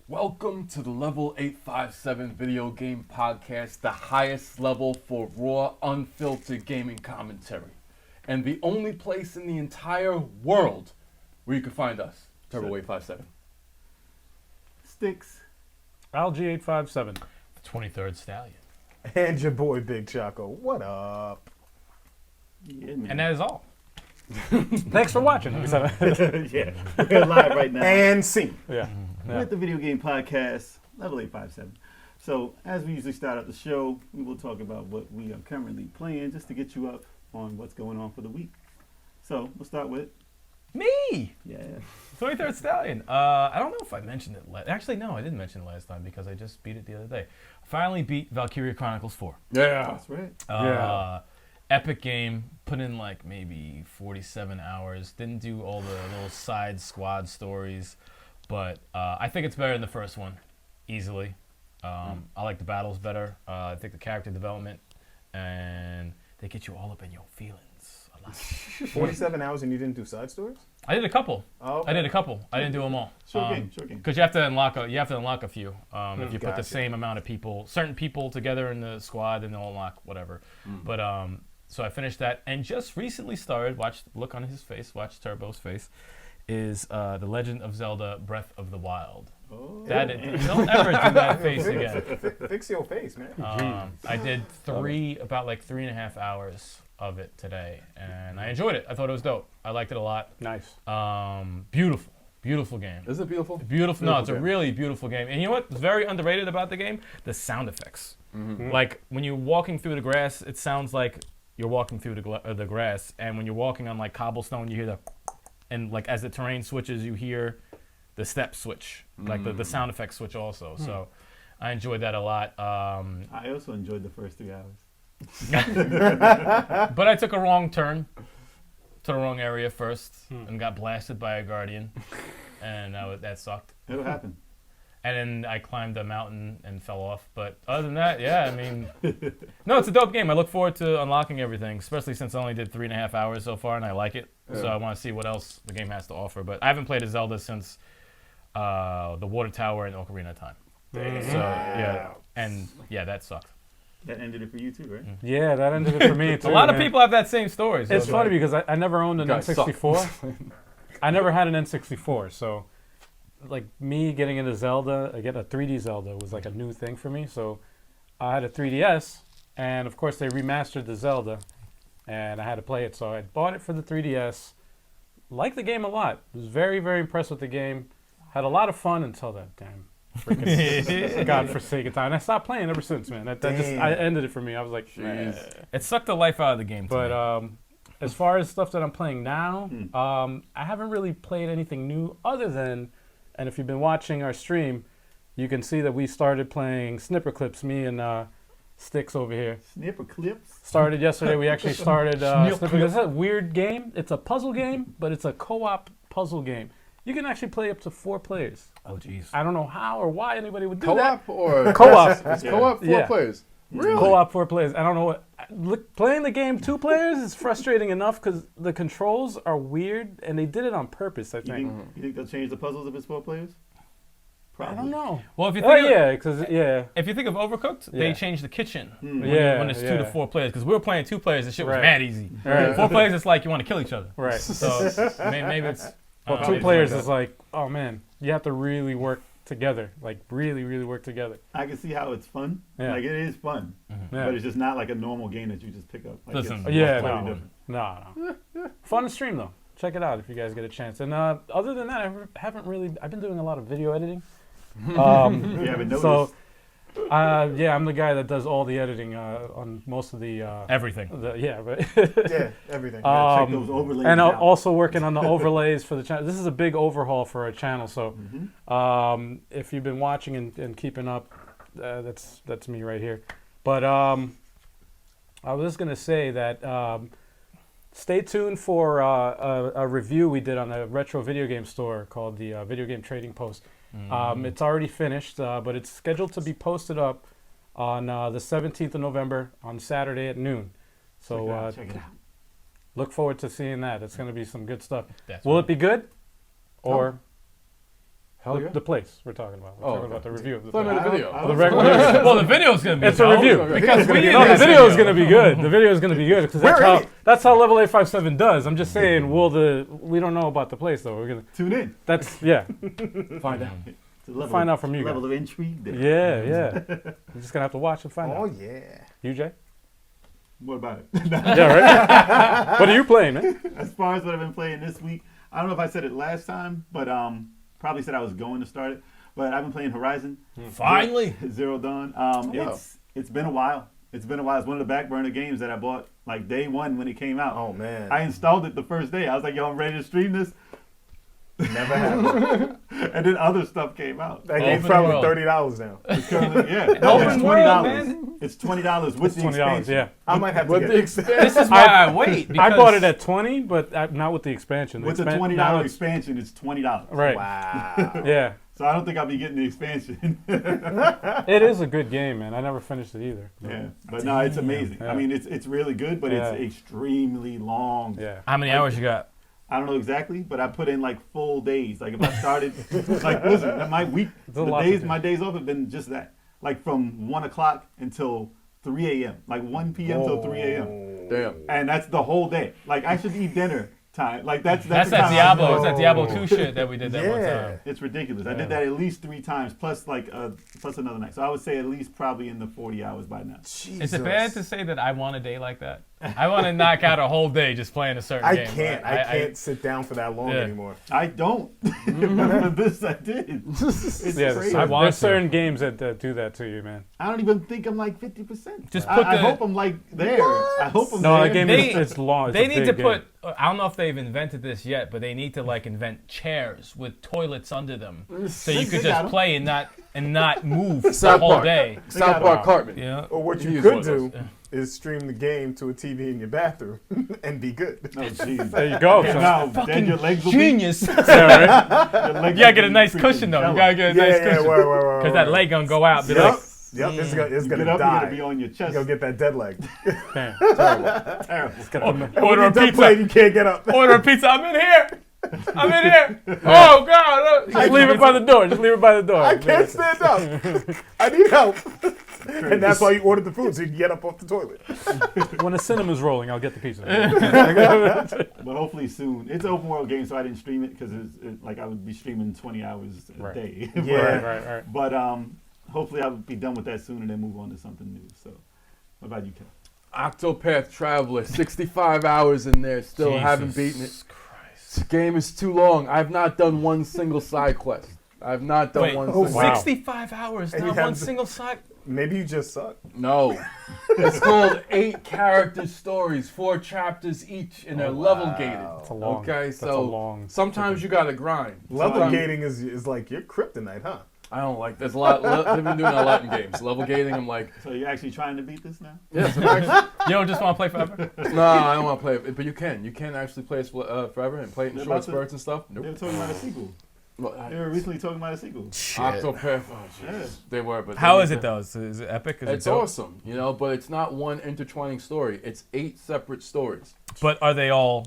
Welcome to the Level 857 Video Game Podcast, the highest level for raw, unfiltered gaming commentary. And the only place in the entire world where you can find us, Turbo 857. Sticks. Algae 857. The 23rd Stallion. And your boy Big Choco. What up? Yeah, man. And that is all. Thanks for watching. Yeah, we're live right now And scene. Yeah. with the Video Game Podcast, Level 857. So, as we usually start out the show, we will talk about what we are currently playing just to get you up on what's going on for the week. So, we'll start with... Me! Yeah. 23rd Stallion. I don't know if I mentioned it. Actually, no, I didn't mention it last time because I just beat it the other day. Finally beat Valkyria Chronicles 4. Yeah. That's right. Yeah. Epic game. Put in like maybe 47 hours. Didn't do all the little side squad stories. But I think it's better than the first one. Easily. I like the battles better. I think the character development. And they get you all up in your feelings a lot. 47 hours and you didn't do side stories? I did a couple. Oh, okay. I did a couple. I didn't do them all. Short game. Because you have to unlock a few. If you put Gotcha. the same amount of people, certain people together in the squad, then they'll unlock whatever. But so I finished that and just recently started. Look on his face. Watch Turbo's face. Is The Legend of Zelda: Breath of the Wild. Oh. Don't ever do that face again. Fix your face, man. I did about 3.5 hours of it today, and I enjoyed it. I thought it was dope. I liked it a lot. Nice. Beautiful game. Is it beautiful? No, it's a game. really beautiful game. And you know what's very underrated about the game? The sound effects. Like when you're walking through the grass, it sounds like you're walking through the grass. And when you're walking on like cobblestone, you hear the, and like as the terrain switches, you hear the step switch, like the sound effects switch also. So I enjoyed that a lot. I also enjoyed the first 3 hours. But I took a wrong turn to the wrong area first and got blasted by a guardian, and that sucked. It'll happen. And then I climbed a mountain and fell off. But other than that, yeah, I mean, no, it's a dope game. I look forward to unlocking everything, especially since I only did 3.5 hours so far, and I like it. Yeah. So I want to see what else the game has to offer. But I haven't played a Zelda since the Water Tower and Ocarina of Time. So yeah, that sucked. That ended it for you too, right? Yeah, that ended it for me too. A lot of man. people have that same story. So It's funny because I never owned an guys suck. N64. I never had an N64, so like me getting into Zelda, I get a 3D Zelda was like a new thing for me. So I had a 3DS, and of course they remastered the Zelda, and I had to play it. So I bought it for the 3DS. Liked the game a lot. Was very, very impressed with the game. Had a lot of fun until that damn freaking godforsaken time. And I stopped playing ever since, man. I ended it for me. I was like, it sucked the life out of the game. but as far as stuff that I'm playing now, I haven't really played anything new other than, and if you've been watching our stream, you can see that we started playing Snipper Clips, me and Sticks over here. Snipper Clips. Started yesterday. We actually started Snipper Clips. It's a weird game. It's a puzzle game, but it's a co-op puzzle game. You can actually play up to 4 players. Oh, jeez. I don't know how or why anybody would do that. Co-op or Co-op. It's co-op 4 Yeah. players. Really? Co-op 4 players. I don't know what. Playing the game 2 players is frustrating enough because the controls are weird, and they did it on purpose. I think. You think they'll change the puzzles if it's 4 players? I don't know. Well, if you Oh think yeah, because if you think of Overcooked, they Yeah. changed the kitchen Yeah, when it's 2 to yeah. 4 players. Because we were playing 2 players, and shit was Right. mad easy. Right. 4 players, it's like you want to kill each other. right. So maybe it's. Well, 2 players is like, oh man, you have to really work together, like really, really work together. I can see how it's fun. Yeah. Like it is fun, Yeah. but it's just not like a normal game that you just pick up. Like, Listen, it's Yeah, slightly no. different. No. Fun to stream though. Check it out if you guys get a chance. And other than that, I've been doing a lot of video editing. You haven't noticed. So, I'm the guy that does all the editing on most of the. Everything. But Yeah, everything. Gotta check those overlays and out. also working on the overlays for the channel. This is a big overhaul for our channel. So, if you've been watching and keeping up, that's me right here. But I was just gonna say that stay tuned for a review we did on a retro video game store called the Video Game Trading Post. It's already finished, but it's scheduled to be posted up on the 17th of November on Saturday at noon. So check it out. look forward to seeing that. It's going to be some good stuff. That's Will right. it be good? Or The place we're talking about. We're talking about the review of the Thought place. I made a video. I The regular video. Well, the video's gonna be It's a dope, review. because we No, the video is going to be good. The video is going to be good because that's how level 857 does. I'm just saying, we don't know about the place though. We're gonna Tune in. Find out. Find out from you Level guys. of intrigue there. Yeah. You're just gonna have to watch and find Oh out. yeah. You, Jay? What about it? Yeah, right. What are you playing, man? As far as what I've been playing this week, I don't know if I said it last time, but probably said I was going to start it. But I've been playing Horizon. Finally. Zero Dawn. It's been a while. It's been a while. It's one of the back burner games that I bought like day one when it came out. Oh man. I installed it the first day. I was like, yo, I'm ready to stream this. Never happened. And then other stuff came out. That game's Open probably world. $30 now. It's currently, Open it's $20. world, man. It's $20 with the $20. expansion. Yeah. I might have to With get the it. expansion. This is why I wait. I because bought it at 20, but not with the expansion. With the now $20 it's- expansion, it's $20. Right. Wow. Yeah. So I don't think I'll be getting the expansion. It is a good game, man. I never finished it either. Yeah, but no, it's amazing. Yeah. I mean, it's really good, but Yeah. it's extremely long. Yeah. How many hours you got? I don't know exactly, but I put in like full days. Like if I started, like listen, my week, It's a lot to do. my days off have been just that. Like from 1 o'clock until 3 a.m. Like 1 p.m. till 3 a.m. Damn. And that's the whole day. Like I should eat dinner time. Like that's That's the that time I Diablo. go. It's that Diablo 2 shit that we did that one Yeah. time. It's ridiculous. I did that at least 3 times, plus like plus another night. So I would say at least probably in the 40 hours by now. Is it bad to say that I want a day like that? I want to knock out a whole day just playing a certain I game. can't. right? I can't sit down for that long Yeah. anymore. I don't. For this, I did. It's Yeah, crazy. I want there's to. certain games that do that to you, man. I don't even think I'm like 50%. Just I put the- hope I'm like there. I hope I'm No, there. that game They- it's long. It's They a need to big put. game. I don't know if they've invented this yet, but they need to like invent chairs with toilets under them, so you could They got just 'em. play and not move the South whole Park. day. South Park Cartman. Yeah. Or what you Use could one of do those. is stream the game to a TV in your bathroom and be good. Oh, jeez. There you go. son. Now, then your legs will Genius. Yeah, right? be. Your legs You gotta will get a be nice freaking cushion though. You jello. gotta get a Yeah, nice yeah, cushion where, because that leg gonna go out. And be Yep. like, Yep, it's You gonna get up, you're die. gonna be on your chest. You're gonna get that dead leg. Damn. Terrible. And when order you're a done pizza. playing, you can't get up. Order a pizza. I'm in here. I'm in here. Oh God. Just leave it by the door. Just leave it by the door. I can't stand up. I need help. And that's why you ordered the food, so you can get up off the toilet. When the cinema's rolling, I'll get the pizza. But hopefully soon. It's an open world game, so I didn't stream it because like I would be streaming 20 hours a Right. day. Yeah. right. But hopefully I'll be done with that soon and then move on to something new. So, what about you, Ken? Octopath Traveler, 65 hours in there. Still haven't beaten it. Jesus Christ. This game is too long. I've not done one single side quest. I've not done Wait, one oh, single. wow. 65 hours, And not you one have- single side. Maybe you just suck. No. It's called 8 character stories, 4 chapters each, and they're level gated. That's a long. Okay, That's so a long. sometimes you gotta grind. Level Sometimes- gating is like your kryptonite, huh? I don't like. There's a lot. They've been doing a lot in games. Level gating. I'm like, So you're actually trying to beat this now? yes. I'm actually, You don't just want to play forever? no, I don't want to play it. But you can. You can actually play it forever and play it in They're short about to- spurts and stuff. They were Nope. talking about a sequel. Well, They were recently talking about a sequel. Octopath. Oh, Yeah. jeez. They were, but How they- is it though? Is it epic? Is It's it dope? awesome, you know, but it's not one intertwining story. It's 8 separate stories. But are they all?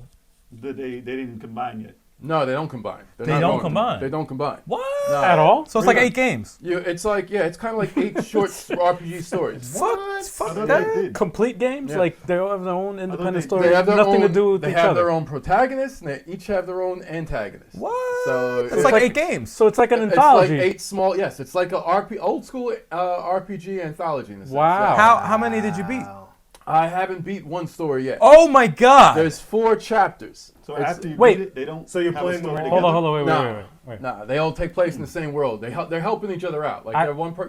They didn't combine yet. No, they don't combine. They're They not don't going to. combine? They don't combine. What? No. At all? So it's like Really? 8 games. It's like, yeah, it's kind of like 8 short RPG stories. Fuck I thought that. they did. Complete games? Yeah. Like they all have their own independent they stories. have their Nothing own, to do with they each have other. their own protagonists, and they each have their own antagonists. What? So It's like 8 games. So it's like an it's anthology. like 8 small. Yes, it's like a old school RPG anthology. In a sense. Wow. Yeah. How many did you beat? I haven't beat one story yet. Oh my God! There's 4 chapters. So It's- after you wait. beat it, they don't. So you're have a playing the story whole- Hold together? on, Nah. wait. Nah, they all take place in the same world. They're helping each other out. Like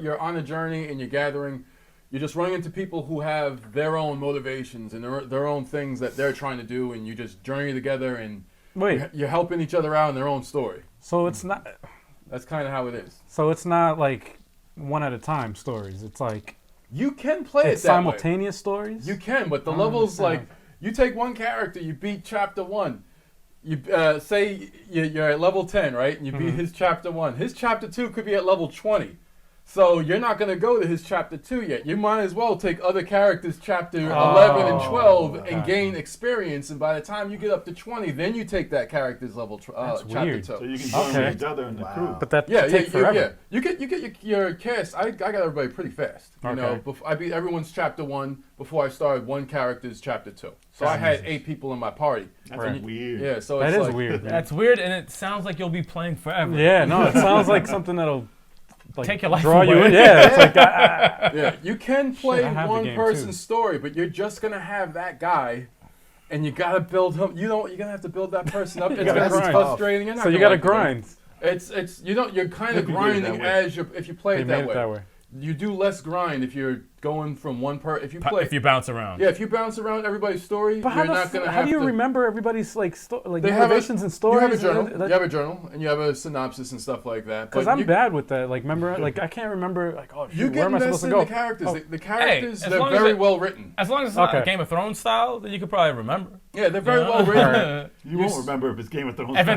you're on a journey and you're gathering. You're just running into people who have their own motivations and their own things that they're trying to do, and you just journey together and Wait, you're helping each other out in their own story. so it's not. That's kind of how it is. So it's not like one at a time stories. It's like You can play it's it that way. simultaneous stories. You can, but the I don't levels understand. like you take one character, you beat chapter 1. You say you're at level 10, right? And you beat his chapter 1. His chapter 2 could be at level 20. So you're not going to go to his chapter 2 yet. You might as well take other characters' chapter 11 and 12 and gain experience. And by the time you get up to 20, then you take that character's level chapter weird. 2. So you can join each other in the crew. But that Yeah, takes forever. You get your cast. I got everybody pretty fast. You know, I beat everyone's chapter 1 before I started one character's chapter 2. So I had 8 people in my party. That's weird. Yeah, so That it's is like, weird. Man. That's weird, and it sounds like you'll be playing forever. Yeah, no, it sounds like something that'll like Take your life draw you away. in. Yeah, it's like Yeah, you can play I have the one game, person's too. story, but you're just gonna have that guy, and you gotta build him. You're gonna have to build that person up. It's gotta gonna be grind. frustrating. You're not so you gonna gotta like the game. grind. You're kind of If you do it that grinding way. as if you play They it made that it way. that way. You do less grind if you're going from one if you play. If you bounce around. Yeah, if you bounce around everybody's story, But you're not gonna how have do you to. remember everybody's like They have motivations and You stories? have a journal. You have a journal, and you have a synopsis and stuff like that. Because but I'm you, bad with that. Like, remember, like I can't remember. Like, oh, You shoot, get where am I supposed invested to in go? the characters. Oh. The characters, as they're long as very it- well written. As long as it's not Okay. Game of Thrones style, then you could probably remember. Yeah, they're very well written. You won't remember if it's Game of Thrones. If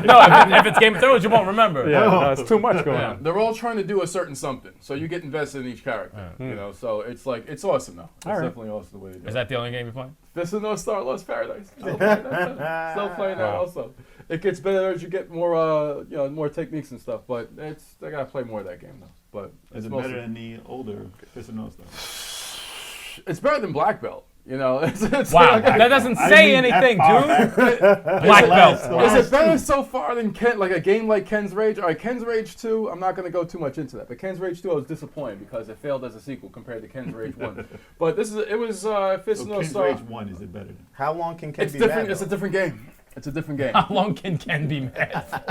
it's Game of Thrones, you won't remember. Yeah, no, it's too much going Yeah, on. they're all trying to do a certain something, so you get invested in each character. You know, so it's like it's awesome though. It's All right. definitely awesome the way they do Is it. that the only game you're playing? This is no Star Lost Paradise. Still playing that. Still playing that Wow. also. It gets better as you get more, more techniques and stuff. But I gotta play more of that game though. But Is it's it mostly- better than the older Fist of North Star? It's better than Black Belt. You know, it's Wow, like- that doesn't I say mean, anything, that's dude. far Black belt. Is it better so far than like a game like Ken's Rage? All right, Ken's Rage 2, I'm not going to go too much into that. But Ken's Rage 2, I was disappointed because it failed as a sequel compared to Ken's Rage 1. But it was Fist of So North King's Star. Rage 1 is it better? How long can Ken It's be different. mad, It's a though? different game. It's a different game. How long can Ken be mad for?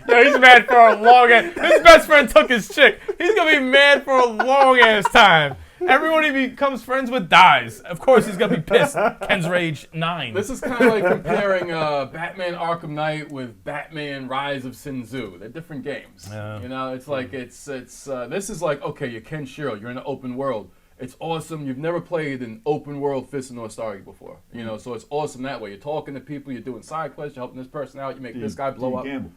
Yo, he's mad for a long ass. His best friend took his chick. He's gonna be mad for a long ass time. Everyone he becomes friends with dies. Of course he's gonna be pissed. Ken's Rage 9. This is kind of like comparing Batman Arkham Knight with Batman Rise of Sin Tzu. They're different games. Yeah. You know, it's like this is like, okay, you're Ken Shiro. You're in an open world. It's awesome. You've never played an open world Fist of North Star before. You know, so it's awesome that way. You're talking to people. You're doing side quests. You're helping this person out. You make this guy blow up. Gamble.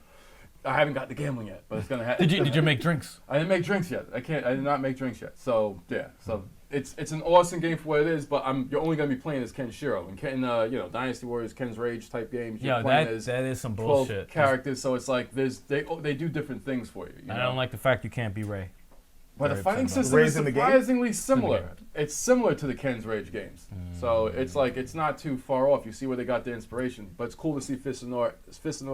I haven't got the gambling yet, but it's gonna happen. Did you make drinks? I didn't make drinks yet. I did not make drinks yet. So yeah. So it's an awesome game for what it is. But you're only gonna be playing as Ken Shiro and Ken. Dynasty Warriors, Ken's Rage type games. You're Yo, playing that as is some 12 bullshit. characters. So it's like they do different things for you. You I know? don't like the fact you can't be Ray. But the Very fighting upset about system is Raising the game? surprisingly similar. It's similar to the Ken's Rage games. So it's like it's not too far off. You see where they got the inspiration. But it's cool to see Fist of North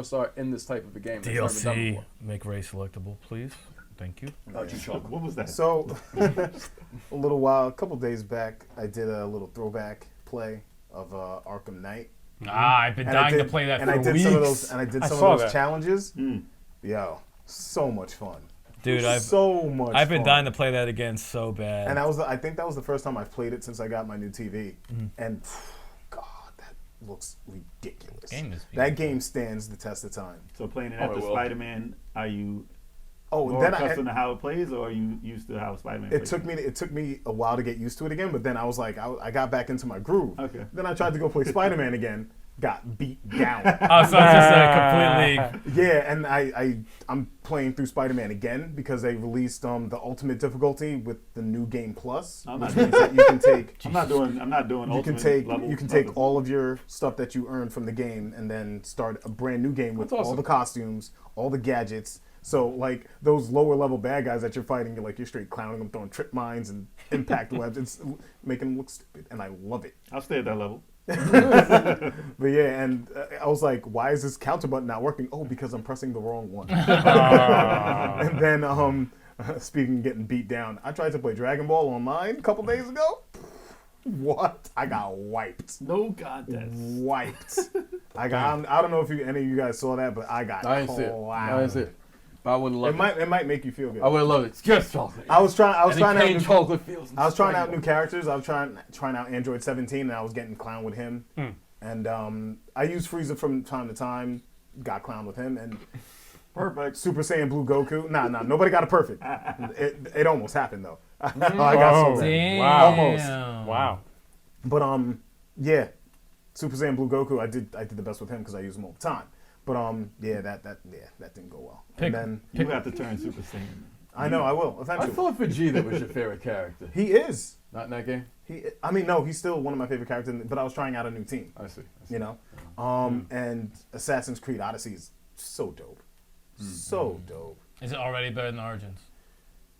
Star in this type of a game. That's never been done DLC, before. make Ray selectable, please. Thank you. What was that? So, a couple days back, I did a little throwback play of Arkham Knight. I've been And I dying to did- play that and for I did weeks. some of those, and I did I some saw of those that. challenges. Mm. Yo, so much fun. Dude, so much. I've been fun. dying to play that again so bad. And I think that was the first time I've played it since I got my new TV. And God, that looks ridiculous. Game is That game stands the test of time. So playing it Oh, after it will. Spider-Man, are you Oh, more then accustomed to how it plays, or are you used to how Spider-Man plays? it took me a while to get used to it again, but then I was like, I got back into my groove. Okay. Then I tried to go play Spider-Man again, got beat down. Oh, so it's just a completely. Yeah, and I'm playing through Spider-Man again because they released the ultimate difficulty with the new game plus. I'm not which means that you can take I'm not doing. you can ultimate take level you can take levels. all of your stuff that you earned from the game and then start a brand new game with That's awesome. all the costumes, all the gadgets. So like those lower level bad guys that you're fighting, you're straight clowning them, throwing trip mines and impact webs. It's making them look stupid, and I love it. I'll stay at that level. But yeah, and I was like, why is this counter button not working? Oh, because I'm pressing the wrong one. And then, speaking of getting beat down, I tried to play Dragon Ball online a couple days ago. What? I got wiped. No contest. Wiped. I don't know if any of you guys saw that, but I got I didn't see it. I clowned. didn't see it. But I would have loved it. It might make you feel good. I would have loved it. It's just chocolate. I was trying out Any new, chocolate feels. I was trying out new characters. I was trying out Android 17, and I was getting clowned with him. And I used Frieza from time to time. Got clowned with him, and Perfect. Super Saiyan Blue Goku. Nah, nobody got it perfect. It almost happened though. I got so bad. Damn. Almost. Wow. But yeah, Super Saiyan Blue Goku. I did the best with him because I use him all the time. But yeah, that didn't go well. And then You have to turn Super Saiyan. I know, I will, I eventually. thought Vegeta was your favorite character. He is. Not in that game? No, he's still one of my favorite characters, but I was trying out a new team, I see. you know? And Assassin's Creed Odyssey is so dope. So dope. Is it already better than Origins?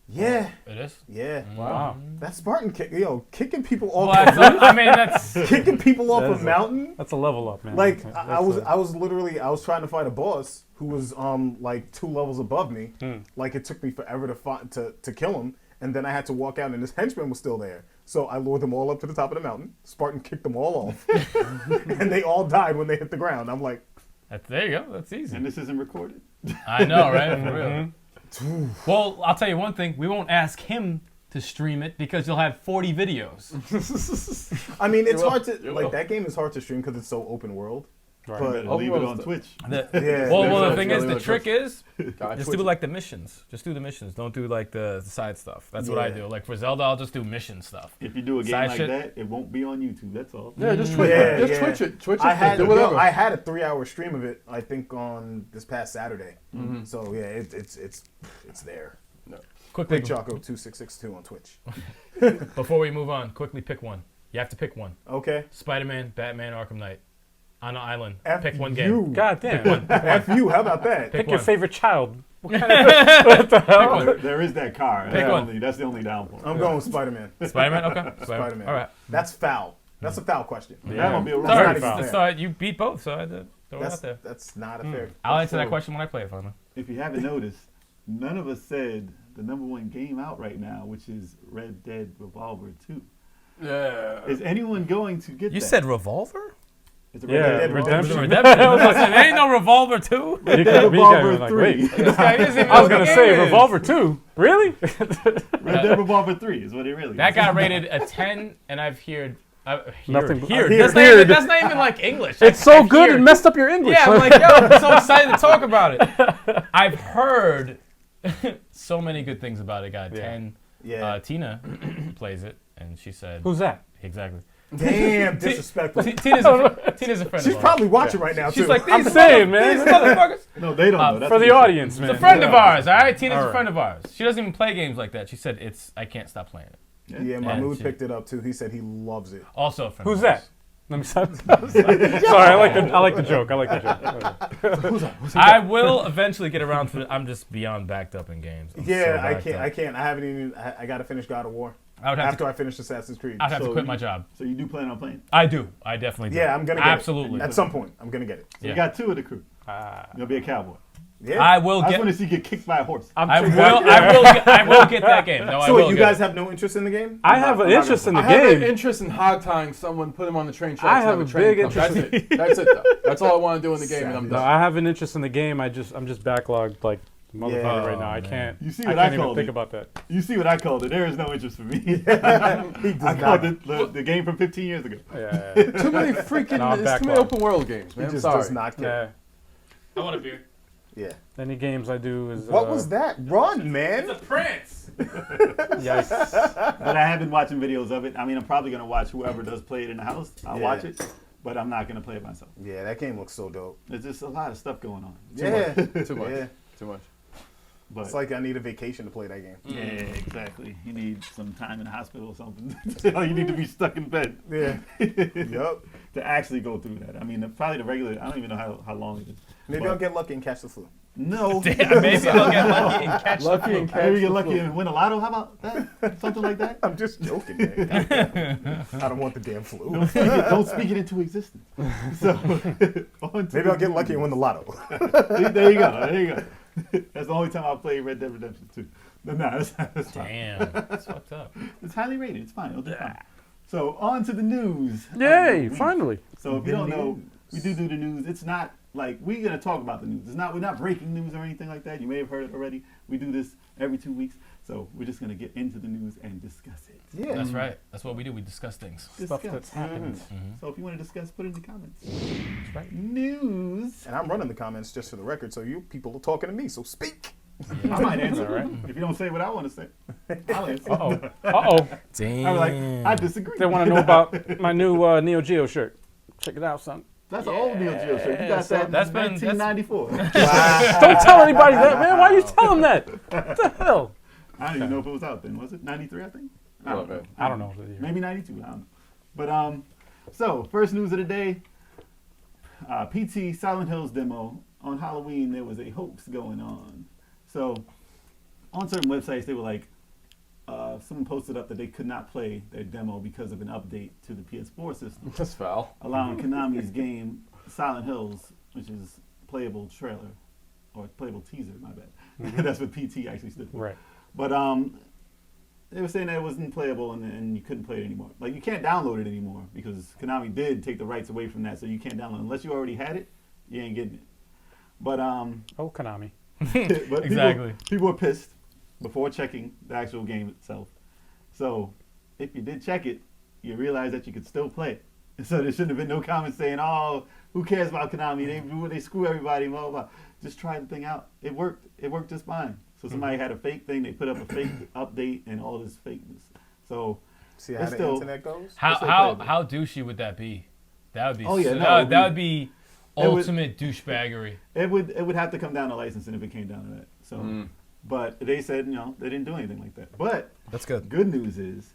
Yeah. It is? Yeah. Wow. That Spartan kick, kicking people off Well, I mean, that's... kicking people off That a is mountain. That's a level up, man. Like That's I was trying to fight a boss who was like 2 levels above me. Like it took me forever to kill him, and then I had to walk out, and his henchman was still there. So I lured them all up to the top of the mountain. Spartan kicked them all off, and they all died when they hit the ground. I'm like, There you go. That's easy. And this isn't recorded. I know, right? For real. Well, I'll tell you one thing. We won't ask him to stream it because you'll have 40 videos. I mean, it's will. hard to You like will. that game is hard to stream because it's so open world. Right. But Better leave it on Overworld's Twitch. yeah, Well, the There's thing no- is, the there's trick is, God, just Twitch do like the missions. Just do the missions. Don't do like the side stuff. That's what I Yeah. do. Like for Zelda, I'll just do mission stuff. If you do a game Side like shit. that, it won't be on YouTube. That's all. Yeah, just Twitch Yeah, it. Just yeah. Twitch it. Twitch it. I had do whatever. I had a 3-hour stream of it. I think on this past Saturday. So yeah, it's there. Quickly, Big Choco 2662 on Twitch. before we move on, quickly pick one. You have to pick one. Okay. Spider-Man, Batman, Arkham Knight. On an island. F Pick one you. game. God damn. F you. How about that? Pick Pick your one. favorite child. What kind of There is that car. Pick one. That's the only downfall. I'm going with Spider-Man. Spider-Man? Okay. Spider-Man. All right. That's foul. That's a foul question. That won't be a It's wrong all not right. even answer. fair. It's all right. You beat both, so I had to throw it out there. That's not a fair. I'll answer that So- question when I play it, finally. If you haven't noticed, none of us said the #1 game out right now, which is Red Dead Revolver 2. Yeah. Is anyone going to get You that? said Revolver? It's a Yeah, Red Dead Redemption. Redemption. I was like, there ain't no Revolver 2. You could be Revolver like, 3. wait. This guy isn't even I was know what gonna the say game is. Revolver 2. Really? Red Dead Revolver 3 is what it really is. That got rated a 10, and I've heard. Nothing but- Heard. Heard. That's not even like English. It's so I've good heard. it messed up your English. Yeah, I'm like, yo, I'm so excited to talk about it. I've heard so many good things about it. Got a 10. Yeah. Tina plays it, and she said Who's that? exactly. Damn disrespectful. Tina's a friend. She's of probably watching right now She's too. like, I'm these saying, man. motherfuckers. No, they don't know. That's For what the they said. audience, It's man. a friend of ours, all right? Tina's All a right. friend of ours. She doesn't even play games like that. She said I can't stop playing it. Yeah, my And mood she- picked it up too. He said he loves it. Also a friend. Who's of ours. that? Let me stop. Sorry, I like the joke. I like the joke. I will eventually get around to it. I'm just beyond backed up in games. I'm Yeah, so I backed can't. up. I can't. I haven't even. I got to finish God of War I would have after to. I finish Assassin's Creed. I'd have to So quit you- my job. So you do plan on playing? I do. I definitely do. Yeah, I'm gonna get absolutely. it. At some point, I'm gonna get it. So Yeah. you got 2 of the crew. You'll be a cowboy. Yeah. I will I just get. want to see you get kicked by a horse. I will get that game. No, I So will wait, you get guys it. have no interest in the game? I have an interest in the I have an game. interest in hog tying someone, put him on the train tracks. I and have a a train big come. That's interest it. That's it, though. That's all I want to do in the game, and I'm Savage. No, done. I have an interest in the game. I'm just backlogged like a motherfucker Yeah. right now. I man. can't. You see I what can't I even called think it? about that. You see what I called it. There is no interest for me. He I does called not. it the game from 15 years ago. Yeah. Too many freaking, No, I'm it's too many backlogged. open world games, He man. I'm just sorry. does not care. Yeah. I want a beer. Yeah. Any games I do is. What was that? Run, man. Prince. Yikes. But I have been watching videos of it. I mean, I'm probably going to watch whoever does play it in the house. I'll Yeah. watch it, but I'm not going to play it myself. Yeah, that game looks so dope. There's just a lot of stuff going on. Yeah. Too much. Yeah. Too much. But It's like I need a vacation to play that game. yeah, exactly. You need some time in the hospital or something. You need to be stuck in bed Yeah. Yup. to actually go through that. I mean, probably the regular, I don't even know how long it is. Maybe But- I'll get lucky and catch the flu. No. Damn, maybe I'll get lucky and catch Lucky and catch Maybe get the lucky flu. and win a lotto. How about that? Something like that? I'm just joking, man. I don't want the damn flu. Don't speak it into existence. So, on to Maybe I'll the get lucky and win the lotto. There you go. There you go. That's the only time I'll play Red Dead Redemption 2. No, that's fine. Damn, that's fucked up. It's highly rated. It's fine. It'll do fine. So on to the news. Yay! Finally. So if you don't know, we do the news. It's not like we're gonna talk about the news. We're not breaking news or anything like that. You may have heard it already. We do this every 2 weeks. So we're just gonna get into the news and discuss it. Yeah. That's right. That's what we do. We discuss things. Stuff Discuss. that's happened. So if you want to discuss, put it in the comments. That's right. News. And I'm running the comments just for the record, so you people are talking to me, so speak. I might answer. All right. If you don't say what I want to say, I'll answer. Uh oh. Damn. I'm like, I disagree. They want to know about my new Neo Geo shirt. Check it out, son. That's an old Neo Geo shirt. You got so that that's in been- 1994. Don't tell anybody that, man. Why are you telling that? What the hell? I don't even know if it was out then. Was it 93? I think. I don't know. I don't know the year. Maybe 92. I don't know. But so first news of the day. PT Silent Hills demo. On Halloween, there was a hoax going on. So, on certain websites, they were like, someone posted up that they could not play their demo because of an update to the PS4 system, That's foul. allowing Konami's game Silent Hills, which is playable trailer, or playable teaser, my bad. That's what PT actually stood for. Right. But they were saying that it wasn't playable and you couldn't play it anymore. Like, you can't download it anymore because Konami did take the rights away from that, so you can't download it. Unless you already had it, you ain't getting it. But Oh, Konami. but Exactly. people were pissed before checking the actual game itself. So if you did check it, you realize that you could still play it. So there shouldn't have been no comments saying, "Oh, who cares about Konami? They screw everybody." Blah, blah, blah. Just try the thing out. It worked. It worked just fine. So somebody had a fake thing. They put up a fake update and all this fakeness. So See how It's the still- internet goes? How douchey would that be? That would be. Oh, yeah, no, that, it'd that would be- be it would- ultimate douchebaggery. it would have to come down to licensing if it came down to that. So, but they said they didn't do anything like that. But That's good. good news is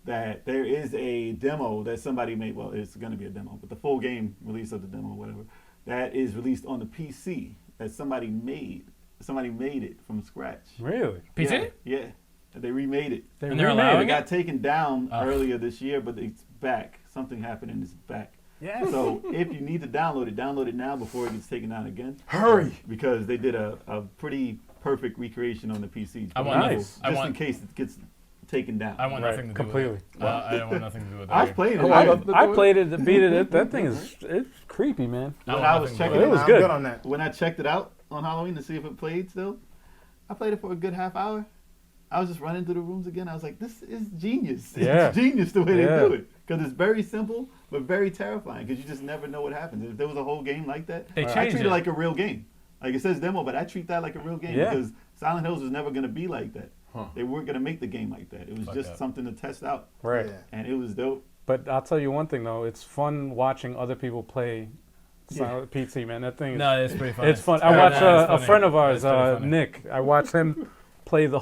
that there is a demo that somebody made. Well, it's going to be a demo, but the full game release of the demo, whatever, that is released on the PC that somebody made. Somebody made it from scratch. Really? PC? Yeah. They remade it. They And they're remade allowing It it. got taken down Oh. earlier this year, but it's back. Something happened and it's back. Yeah. So if you need to download it now before it gets taken down again. Hurry! Because they did a pretty perfect recreation on the PC. I want Nice. Just in case it gets taken down. I want Right, nothing to completely. do with it. I don't want nothing to do with I was that. playing it. Oh, I I played it, beat it. That thing is it's creepy, man. I when want I was nothing to do checking with It was I'm good. on that. when I checked it out on Halloween to see if it played still, I played it for a good half hour. I was just running through the rooms again. I was like, this is genius. Yeah. It's genius the way Yeah. they do it. Because it's very simple, but very terrifying because you just never know what happens. If there was a whole game like that, They I changed treat it it. like a real game. Like it says demo, but I treat that like a real game Yeah. because Silent Hills was never going to be like that. Huh. They weren't going to make the game like that. It was Fuck just that. something to test out. Right. Yeah. And it was dope. But I'll tell you one thing though, it's fun watching other people play Yeah. PT, man. That thing is No, it's pretty funny. it's fun. I Yeah, watched no, it's a funny. friend of ours, It's pretty funny. Nick. I watched him play the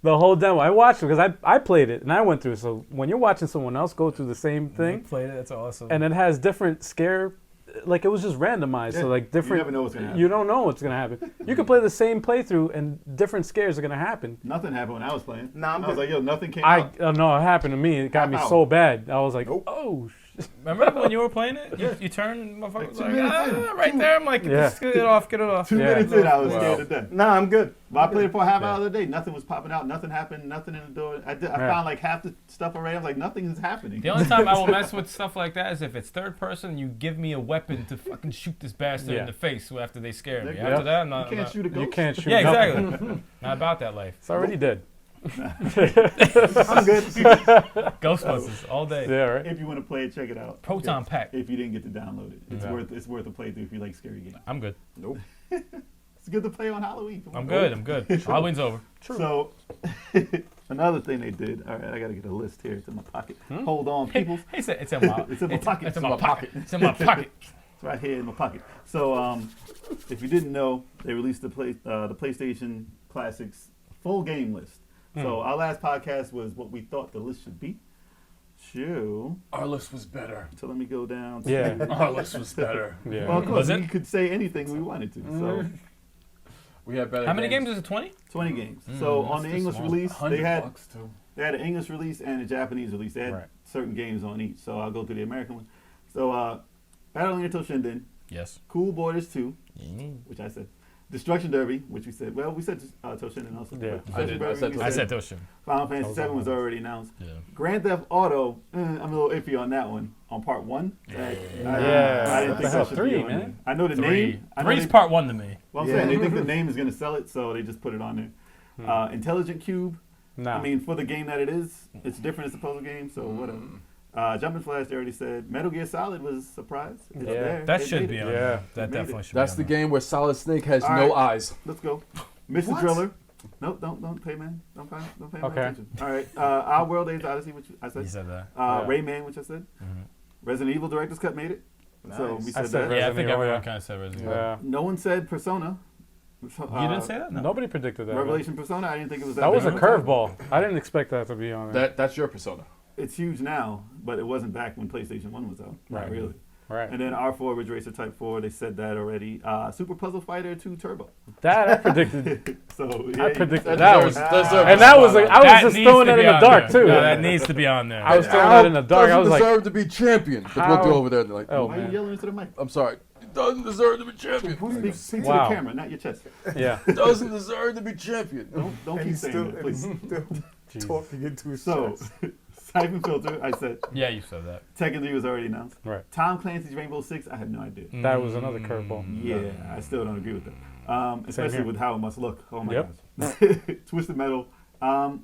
the whole demo. I watched it because I played it and I went through it. So when you're watching someone else go through the same You thing, played it. That's awesome. and it has different scare, like it was just randomized. Yeah. So like different. You never know what's going to happen. You don't know what's gonna happen. You can play the same playthrough and different scares are gonna happen. Nothing happened when I was playing. Nah, I'm I was good. like, yo, nothing came I out. no, it happened to me. It got me Half so hour. bad. I was like, Nope. oh. Remember when you were playing it? You turned and motherfucker Like was 2 like, minutes in. right there. I'm like, Yeah. just get it off, get it off. 2 Yeah. minutes in, I was Wow. scared to death. Nah, I'm good. But I played it for a half Yeah. hour of the day. Nothing was popping out. Nothing happened. Nothing in the door. I Yeah. found like half the stuff already. I was like, nothing is happening. The only time I will mess with stuff like that is if it's third person, you give me a weapon to fucking shoot this bastard Yeah. in the face after they scare me. Yeah. After that, I'm you not. can't I'm not- shoot a ghost. You can't shoot. Yeah, nothing. exactly. Not about that life. It's already dead. I'm good. Ghostbusters all day. Yeah, right. If you want to play it, check it out. Proton pack. If you didn't get to download it, it's Yeah. worth a playthrough if you like scary games. I'm good. Nope. It's good to play on Halloween. Come on. I'm good. I'm good. Halloween's over. So another thing they did. All right, I gotta get a list here. It's in my pocket. Hold on, people. He said it's in my. It's in my pocket. It's in my pocket. It's in my pocket. It's right here in my pocket. So, if you didn't know, they released the PlayStation Classics full game list. So our last podcast was what we thought the list should be. Our list was better. So let me go down. To, Yeah. Our list was better. Yeah. Well, of course, Was it? we could say anything we wanted to. So We had better. How many games is it? 20? 20 games. So on the that's English small. release, they had $100 too. an English release and a Japanese release. They had Right. certain games on each. So I'll go through the American one. So Battle Arena Toshinden, Yes. Cool Borders 2, which I said. Destruction Derby, which we said. Well, we said Toshinden also. Yeah. but I Destruction did. Derby, I said we I said Toshin. Final Fantasy That was 7 on was my list. already announced. Yeah. Grand Theft Auto, I'm a little iffy on that one. On part 1. I Yeah. didn't What the think hell, that should 3, be on man? there. I know the Three. name. I know Three's they- part 1 to me. Well, I'm Yeah. saying they think the name is going to sell it, so they just put it on there. Intelligent Cube. No. I mean, for the game that it is, it's different. It's a puzzle game, so whatever. Jumping Flash, they already said. Metal Gear Solid was a surprise. It's Yeah. there. That They should made be it. on Yeah. there. That They made definitely it. should That's be the on game where Solid Snake has All no right. eyes. Let's go. Mr. What? Driller. Nope, don't pay, man. Don't pay no Okay. attention. All right. Our World Age Odyssey, which I there. You said. said that. Yeah. Rayman, which I said. Resident Evil Director's Cut made it. So Nice. we I said said that. Resident Yeah, I think Evil, everyone yeah. kind of said Resident Evil. Yeah. No one said Persona. So, You didn't say that? No. Nobody predicted that. Revelation Persona. I didn't think it was that. That was a big. curveball. I didn't expect that to be on there. That's your persona. It's huge now, but it wasn't back when PlayStation 1 was out. Not Right. really. Right. And then R4 Ridge Racer Type 4, they said that already. Super Puzzle Fighter 2 Turbo. That I predicted. So I yeah, predicted That that deserves- was, deserves and a that was like, spotlight. I was That just needs throwing to that be in the on dark there. too. No, that needs to be on there. I was throwing that in the dark. I was Doesn't like, deserve to be champion. But we'll How- do over there. And like, oh why are you man, yelling into the mic? I'm sorry. Doesn't deserve to be champion. Speak to Wow. the camera, not your chest. yeah. Doesn't deserve to be champion. Don't And keep he's saying still, that, and he's please. still talking into his So, chest. Siphon Filter, I said. Yeah, you said that. Tekken 3 was already announced. Right. Tom Clancy's Rainbow Six, I have no idea. That was another curveball. Yeah, I still don't agree with that. Especially here. with how it must look. Oh my Yep. gosh. Twisted Metal.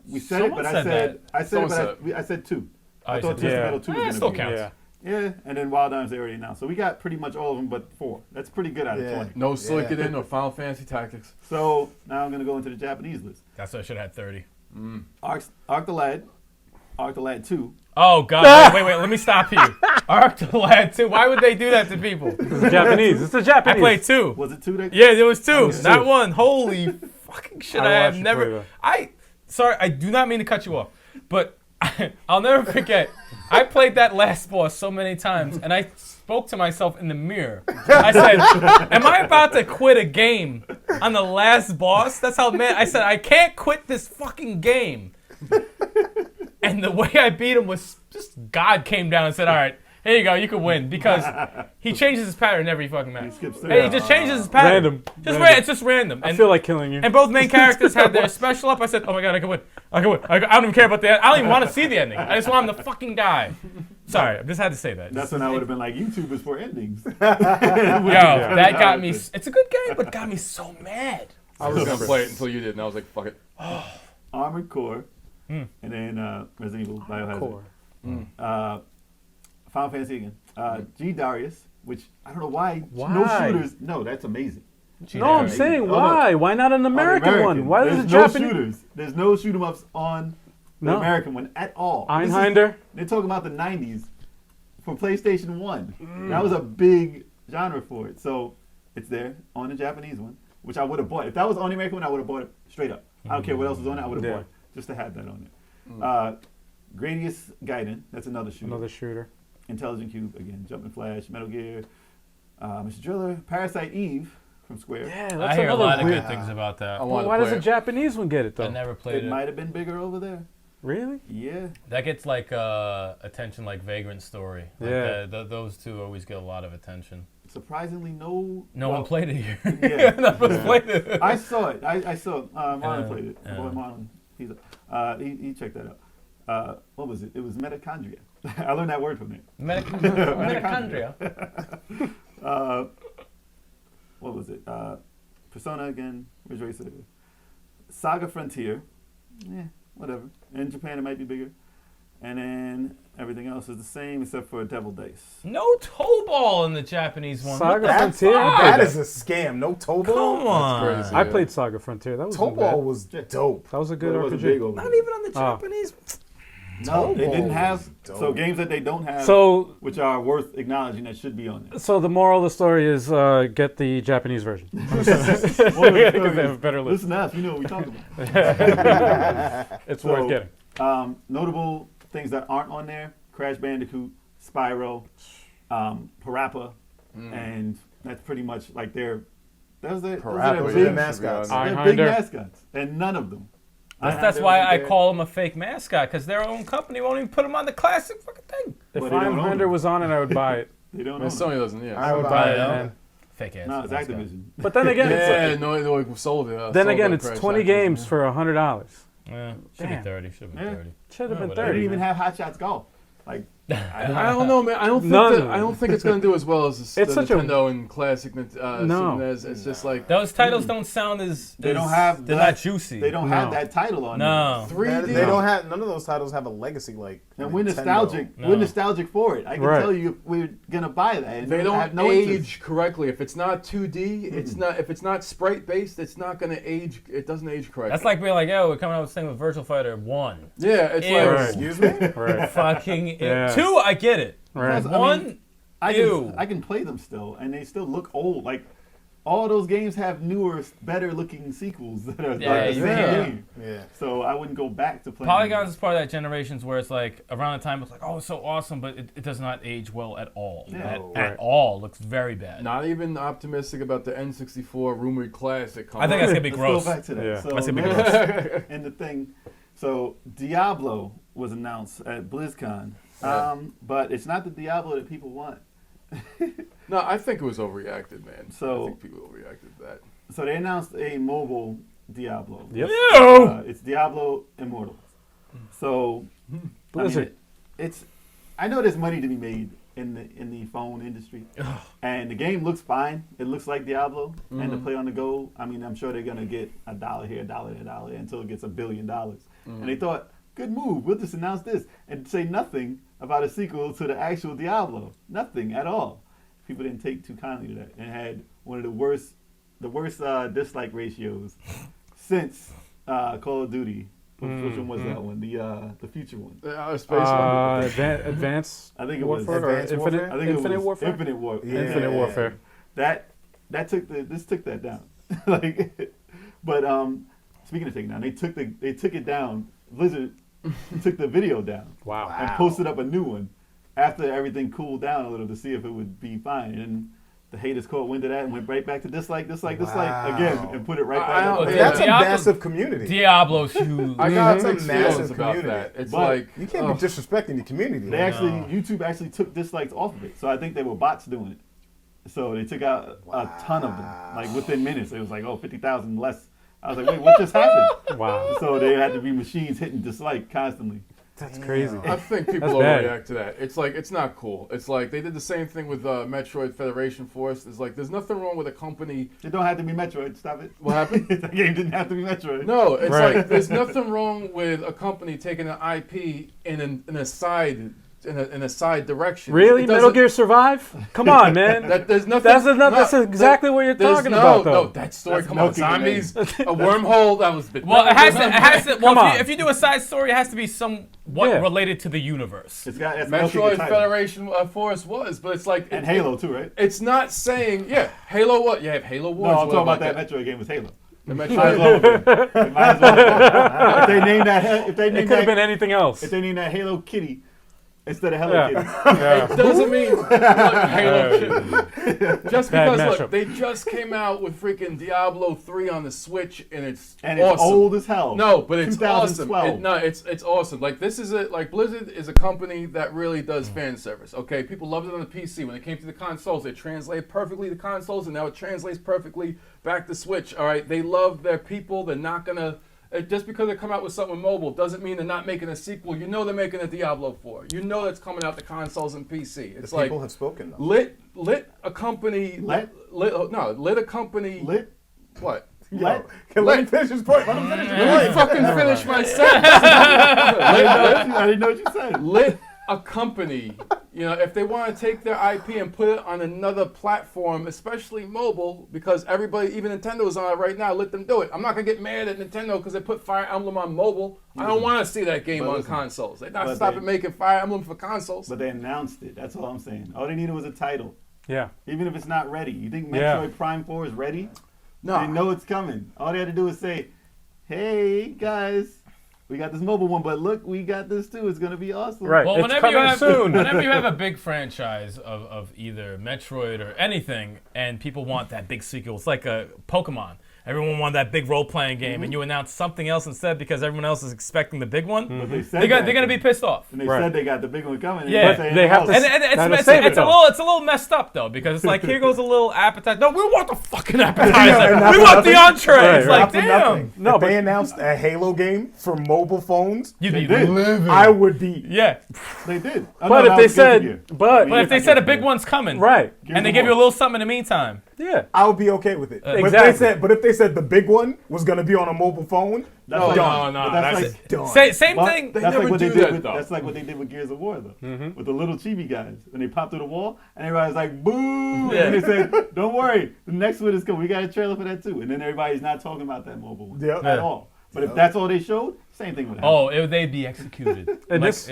We said Someone it, but said that. I said Someone it, said but I said 2. Oh, I you thought said Twisted yeah. Metal 2 was Still going to be. counts. Yeah. Yeah, and then Wild Arms they already announced. So we got pretty much all of them but 4. That's pretty good out of Yeah. 20. No Suikoden or Final Fantasy Tactics. So now I'm going to go into the Japanese list. That's what I should have had 30. Arc the Lad 2. Oh, God. Wait. Let me stop you. Arc the Lad 2. Why would they do that to people? It's Japanese. It's the I Japanese. played 2. Was it 2 that? Yeah, there was 2. was Not 2. 1. Holy fucking shit. I have watched you never. play Sorry, I do not mean to cut you off, but I'll never forget. I played that last boss so many times, and I spoke to myself in the mirror. I said, am I about to quit a game on the last boss? That's how mad. I said, I can't quit this fucking game. And the way I beat him was just God came down and said, all right, here you go, you can win. Because he changes his pattern every fucking match. skips Hey, he just changes his pattern. Random. Just Random. it's just random. I feel like killing you. And both main characters had their special up. I said, oh my God, I can win. I can win. I don't even care about the end. I don't even want to see the ending. I just want him to fucking die. Sorry, I just had to say that. That's when I would have been like, YouTube is for endings. Yo, that got me. It's a good game, but got me so mad. I was gonna play it until you did, and I was like, "Fuck it." Armored Core, and then Resident Evil Biohazard. Core. Final Fantasy again. G Darius, which I don't know why. No Why? shooters. No, that's amazing. No, I'm saying why? Why not an American one? Why There's does it no Japanese? shooters. There's no shoot 'em ups on the No. American one at all. Einhinder. They're talking about the 90s for PlayStation 1. That was a big genre for it. So it's there on the Japanese one, which I would have bought. If that was on the American one, I would have bought it straight up. I don't care what else was on it, I would have Yeah. bought it just to have that on there. Gradius Gaiden, that's another shooter. Another shooter. Intelligent Cube, again, Jumping Flash, Metal Gear, Mr. Driller, Parasite Eve from Square. Yeah, I that's hear a another lot of weird. good things about that. I Well, wanted why to does play the Japanese one get it I though? never It played it. might have been bigger over there. Really? Yeah. That gets like attention, like Vagrant Story. Like Yeah. those two always get a lot of attention. Surprisingly, no. No one played it here. Yeah. None of us played it. I saw it. I saw it. Marlon Yeah, played it. yeah. Boy, Marlon. He checked that out. What was it? It was mitochondria. I learned that word from there. Mitochondria. What was it? Persona again. Ridge Racer. Saga Frontier. Yeah, whatever. In Japan, it might be bigger. And then everything else is the same except for Devil Dice. No toe ball in the Japanese one. Saga What the Frontier? fuck? That is a scam. No toe ball. Come on. crazy. I Yeah. played Saga Frontier. That was Toe ball was dope. That was a good But it wasn't big RPG. over Not there. even on the Oh. Japanese. No, they didn't ball have. was dope. So games that they don't have, So, which are worth acknowledging, that should be on there. so the moral of the story is get the Japanese version. Moral of the story Because they have a is, better list. listen to us, you know what we're talking about. It's So, worth getting. Notable things that aren't on there: Crash Bandicoot, Spyro, Parappa, and that's pretty much like those are their Parappa, Those big, are the mascots. they're Einhinder. big mascots, and none of them. That's why I call them a fake mascot, because their own company won't even put them on the classic fucking thing. If But they don't own Einhinder it. was on it, I would buy it. They don't know. And Sony doesn't. Yeah. I would buy buy it, it, man. Fake ass. No, it's mascot. Activision. But then again, Yeah, no, we sold it. then sold again, that it's Crash 20 Activision. games for $100. Yeah, should be Damn. 30. Should be Yeah. 30. Should have been Whatever. They 30. didn't even man. have Hot Shots Golf. Like, I don't know, man. I don't think None that, of I don't it. think it's gonna do as well as the It's such a- Nintendo and classic No. Super NES. It's just like Those titles don't sound as. They don't as- have They're that- not juicy. they don't have No. that title on No. 3D. They don't have none of those titles have a legacy like. there. And we're Nintendo. nostalgic. No. We're nostalgic for it. I can Right. tell you we're gonna buy that. And They have don't no age interest. correctly. If it's not 2D, it's not. If it's not sprite based, it's not gonna age. It doesn't age correctly. That's like being like, yo, we're coming out with this thing with Virtual Fighter 1. yeah, it's Ew. like Right. Excuse me. Right. Fucking Yeah. 2, I get it. Right. I mean, One, I ew. can play them still, and they still look old. Like all those games have newer, better looking sequels that are Yeah, like the same yeah. game. Yeah. So I wouldn't go back to playing. Polygons is part of that generations where it's like around the time it's like, oh, it's so awesome, but it does not age well at all. Yeah. At all. Looks very bad. Not even optimistic about the N64 rumored classic. I think that's gonna be Let's gross. go back to that. Yeah. So That's gonna be next- and the thing, so Diablo was announced at BlizzCon, but it's not the Diablo that people want. No, I think it was overreacted, man. So- I think people overreacted to that. So they announced a mobile Diablo. Yep. Ew! It's Diablo Immortal. So Blizzard. I know there's money to be made in the phone industry, and the game looks fine. It looks like Diablo, and to play on the go. I mean, I'm sure they're gonna get $1 here, $1 there, $1 there, until it gets $1 billion. And they thought, good move. We'll just announce this and say nothing about a sequel to the actual Diablo. Nothing at all. People didn't take too kindly to that, and had one of the worst dislike ratios since Call of Duty. Which one was that one? The future one. Space one. Advanced I think it was Warfare or Advanced Infinite, Warfare? I think Infinite it was Warfare? Infinite Warfare. Yeah. Infinite Warfare. That took that down. Like, but speaking of taking down, they took it down. Blizzard took the video down Wow. and posted up a new one after everything cooled down a little to see if it would be fine. And the haters caught wind of that and went right back to dislike again and put it right back up. Yeah. That's a Diablo- massive community. Diablo's huge. I got It's a mixed massive feelings about community. that. It's But like You can't be disrespecting the community. They YouTube actually took dislikes off of it. So I think they were bots doing it. So they took out a ton of them. Like within minutes, it was like, 50,000 less. I was like, wait, what just happened? Wow. So they had to be machines hitting dislike constantly. That's crazy. I think people That's bad. overreact to that. It's like it's not cool. It's like they did the same thing with Metroid Federation Force. It's like there's nothing wrong with a company. It don't have to be Metroid. Stop it. What happened? The game didn't have to be Metroid. No, it's Right. like there's nothing wrong with a company taking an IP in a side direction. Really? It Metal doesn't- Gear Survive? Come on, man. There's nothing. That's exactly what you're there's talking no, about, though. No, that story. That's Come on, milking the zombies, a wormhole. That was. Well, it has to. Well, Come on. if you do a side story, it has to be somewhat Yeah. related to the universe. It's milking the Metroid title. Federation Force was, but it's like And Halo too, right? It's not saying Halo. What? Yeah, Halo Wars. No, I'm talking what about that Metroid game was Halo. The Might Metroid. as well have been. It might as well have been. If they named that, It could have been anything else. if they named that Halo Kitty instead of Hello Yeah. Kitty. Yeah. It doesn't mean like Halo shit. Just Bad because mashup. look, they just came out with freaking Diablo 3 on the Switch, and it's And awesome. it's old as hell. No, but it's awesome. 2012. It's awesome. Like this is it. Like Blizzard is a company that really does fan service. Okay, people loved it on the PC. When it came to the consoles, it translated perfectly to consoles, and now it translates perfectly back to Switch. All right, they love their people. They're not gonna. Just because they come out with something mobile doesn't mean they're not making a sequel. You know they're making a Diablo 4. You know that's coming out to consoles and PC. It's The like people have spoken, though. lit a company. Lit a company. Lit. What? Lit. Let him finish his point. Let him finish his Let me point. fucking finish my sentence. I didn't know what you said. Lit a company. You know, if they want to take their IP and put it on another platform, especially mobile, because everybody, even Nintendo's on it right now, let them do it. I'm not gonna get mad at Nintendo because they put Fire Emblem on mobile. I don't want to see that game But on listen, consoles. They're not but stopping they- making Fire Emblem for consoles. But they announced it. That's all I'm saying. All they needed was a title. Yeah. Even if it's not ready. You think Yeah. Metroid Prime 4 is ready? No. They know it's coming. All they had to do is say, hey, guys, we got this mobile one, but look, we got this too. It's going to be awesome. Right. Well, It's whenever you coming have soon. whenever you have a big franchise of either Metroid or anything, and people want that big sequel, it's like a Pokemon. Everyone wanted that big role-playing game, and you announce something else instead because everyone else is expecting the big one. But they said They're that. going to be pissed off. And they Right. said they got the big one coming. and Yeah. they're But saying they have else. to- And Gotta it's save it, though. a little messed up though because it's like here goes a little appetizer. No, we want the fucking appetizer. and not we for want the nothing. entree. Right, It's right. like Not for damn. nothing. No, If but- they announced a Halo game for mobile phones, You'd They be did. livid. I would be. Yeah, They did. Oh, But no, if that they was Guilty said, Gear. but if they said a big Gear. one's coming, right, and they give you a little something in the meantime, yeah, I would be okay with it. But exactly. if they said the big one was going to be on a mobile phone, That's No, like, no, but that's that's- like, done. same but thing. That's never like what they do did that, with. though. That's like what they did with Gears of War, though, with the little chibi guys when they popped through the wall, and everybody's like, "Boo!" Yeah. And they said, "Don't worry, the next one is coming. We got a trailer for that too." And then everybody's not talking about that mobile one Yep. at all. But if that's all they showed, same thing would happen. Oh, they'd be executed. And Like, this-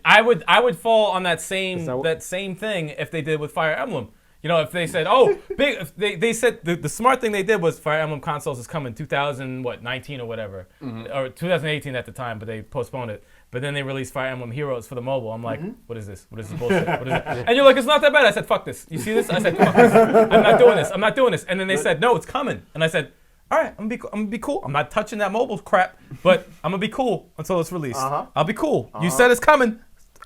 I would fall on that Is same that what- that same thing if they did with Fire Emblem. You know, if they said, oh, big, if they said the smart thing they did was Fire Emblem consoles is coming 2019 or whatever, or 2018 at the time, but they postponed it. But then they released Fire Emblem Heroes for the mobile. I'm like, what is this? What is this bullshit? What is it? And you're like, it's not that bad. I said, fuck this. You see this? I said, fuck this. I'm not doing this. I'm not doing this. And then they said, no, it's coming. And I said, all right, I'm gonna be cool. I'm not touching that mobile crap, but I'm gonna be cool until it's released. I'll be cool. You said it's coming.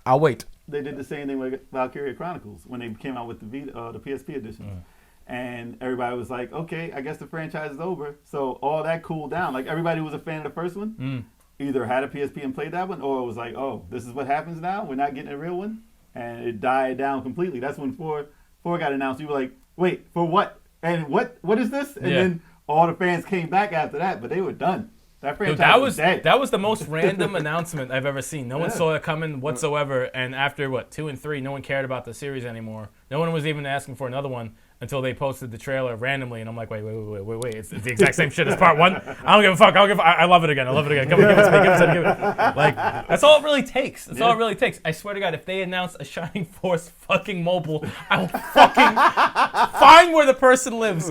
I'll wait. They did the same thing with Valkyria Chronicles when they came out with the PSP edition. And everybody was like, okay, I guess the franchise is over. So all that cooled down. Like, everybody who was a fan of the first one either had a PSP and played that one, or it was like, oh, this is what happens now? We're not getting a real one? And it died down completely. That's when 4 got announced. You were like, wait, for what? And what is this? And then all the fans came back after that, but they were done. That franchise was dead. That was the most random announcement I've ever seen. No one saw it coming whatsoever. And after, 2 and 3, no one cared about the series anymore. No one was even asking for another one until they posted the trailer randomly. And I'm like, wait. It's the exact same shit as part 1. I don't give a fuck. I love it again. Come on, give it. Like, that's all it really takes. That's all it really takes. I swear to God, if they announce a Shining Force fucking mobile, I will fucking find where the person lives.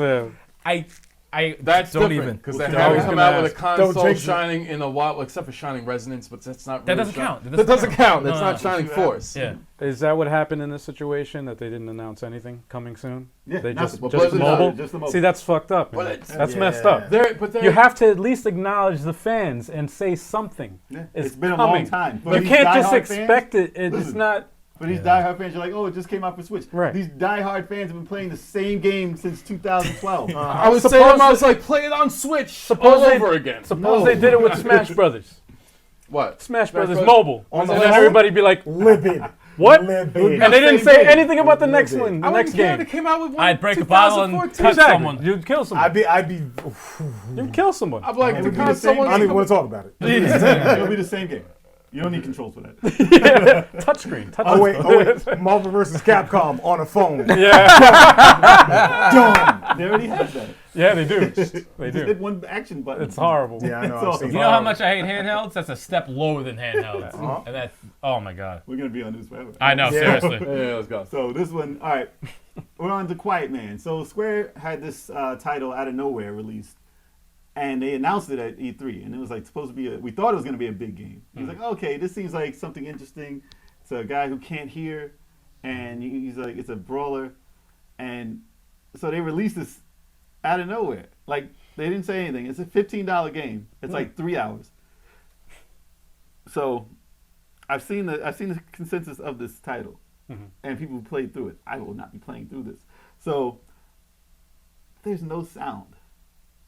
That's don't different, even because they haven't come out with a console shining in a while, except for Shining Resonance, but that's not. That really doesn't count. That doesn't count. That's not Shining Force. Yeah. Is that what happened in this situation? That they didn't announce anything coming soon? Yeah, They just nothing. just Just mobile. just the mobile. See, that's fucked up. Man. But it's- That's messed up. But You have to at least acknowledge the fans and say something. Yeah, It's it's been a coming. long time. You can't just expect it. It's listen, not. For these diehard fans, you're like, oh, it just came out for Switch. Right. These diehard fans have been playing the same game since 2012. I was saying, I was like, play it on Switch all over again. Suppose they did it with Smash Brothers. What? Smash Brothers mobile. On And the then phone? everybody be like, Livid. what? Livid. And they didn't Same say game. anything about the next Livid. one, the I next wouldn't care if game. it came out with one. I'd break a bottle and 2014. touch someone. You'd kill someone. I'd be. You'd kill someone. I'm like, It would be because the same- someone. I don't even want to talk about it. It'll be the same game. You don't need controls for that. Touchscreen. Oh wait, Marvel vs. Capcom on a phone. Yeah. Done. They already have that. Yeah, they do. They Just do. hit one action button. It's horrible. Yeah, I know. So- I've seen You know how much I hate handhelds? That's a step lower than handhelds. And that's, oh my God. We're going to be on this forever. I know, Yeah. seriously. Yeah, let's go. So this one, all right, we're on to Quiet Man. So Square had this title out of nowhere released, and they announced it at E3, and it was like supposed to be we thought it was going to be a big game. He was like, okay, this seems like something interesting. It's a guy who can't hear, and he's like, it's a brawler, and so they released this out of nowhere. Like, they didn't say anything. It's a $15 game. It's like 3 hours. So I've seen the consensus of this title, and people who played through it. I will not be playing through this. So there's no sound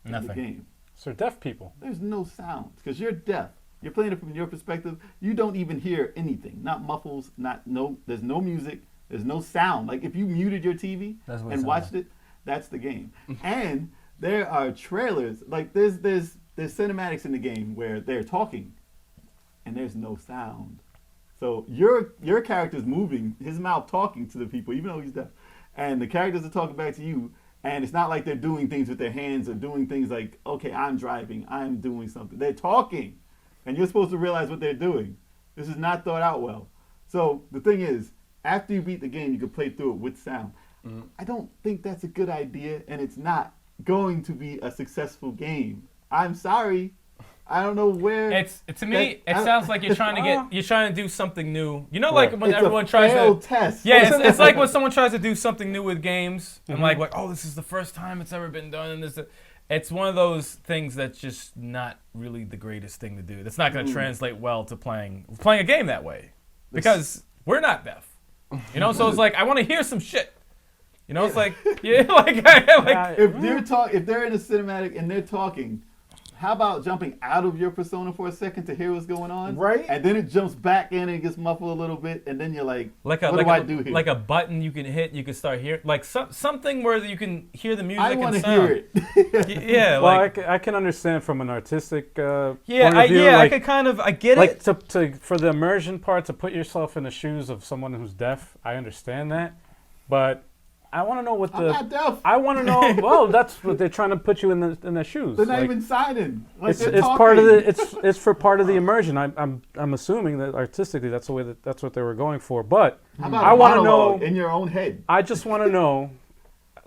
in the Nothing. game. So deaf people. There's no sound because you're deaf. You're playing it from your perspective. You don't even hear anything. Not muffles. There's no music. There's no sound. Like if you muted your TV That's what it and sounds watched it, that's the game. And there are trailers. Like there's cinematics in the game where they're talking, and there's no sound. So your character's moving, his mouth talking to the people, even though he's deaf, and the characters are talking back to you. And it's not like they're doing things with their hands or doing things like, okay, I'm driving, I'm doing something. They're talking, and you're supposed to realize what they're doing. This is not thought out well. So the thing is, after you beat the game, you can play through it with sound. I don't think that's a good idea, and it's not going to be a successful game. I'm sorry. I don't know where. It's to me, it sounds like you're trying to do something new. You know, Right. like when it's everyone a tries failed to. test. Yeah, it's like when someone tries to do something new with games, and like, oh, this is the first time it's ever been done, and this. It's one of those things that's just not really the greatest thing to do. That's not going to translate well to playing a game that way, because we're not deaf. You know, so it's like I want to hear some shit. You know, it's like If they're in a cinematic and they're talking, how about jumping out of your persona for a second to hear what's going on? Right. And then it jumps back in and it gets muffled a little bit, and then you're like, what do like I do here? Like a button you can hit, you can start hearing, like something where you can hear the music I and want to sound. hear it. Yeah, Well, like I can understand from an artistic point of view. I could kind of, I get like it. to for the immersion part, to put yourself in the shoes of someone who's deaf. I understand that, but I want to know what I'm not deaf. I want to know. Well, that's what they're trying to put you in the shoes. They're not Like, even signing. Like it's they're part of talking. it's for part of the immersion. I'm assuming that artistically that's the way that's what they were going for. But How about I a want to monologue know. in your own head. I just want to know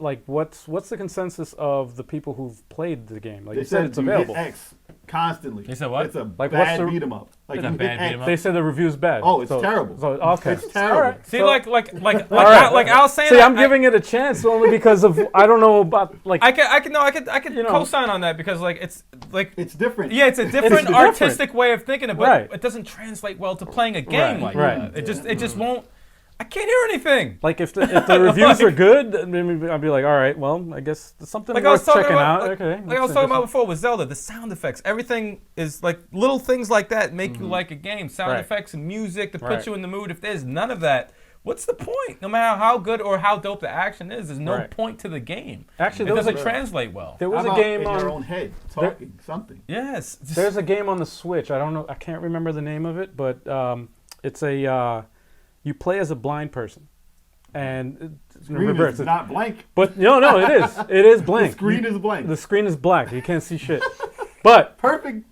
like what's the consensus of the people who've played the game? Like They you said, it's available. You hit X constantly. They said what? It's a Like, what's bad the- beat 'em up. Like It's a you bad hit beat 'em X. up. They said the review's bad. Oh, it's terrible. So okay, It's terrible. All right. See, So- like right. I was saying. See, I'm giving it a chance only because of I don't know about like I could you know. co-sign on that because like it's like It's different. yeah, it's a different different. artistic way of thinking about Right. it. It doesn't translate well to playing a game like right. that. It just won't. I can't hear anything. Like if the reviews are good, then maybe I'd be like, all right, well, I guess it's something Like I was worth talking checking about, out. like, Okay, like I was talking about before with Zelda, the sound effects, everything is like little things like that make you like a game. Sound Right. effects and music to put Right. you in the mood. If there's none of that, what's the point? No matter how good or how dope the action is, there's no Right. point to the game. Actually, It there was doesn't a translate well. there How was a about game in on your own head talking something. Yes. there's a game on the Switch. I don't know. I can't remember the name of it, but it's a you play as a blind person, and it's in Screen reverse. is not blank. But no, it is. It is blank. The screen is blank. The screen is black. You can't see shit. But Perfect.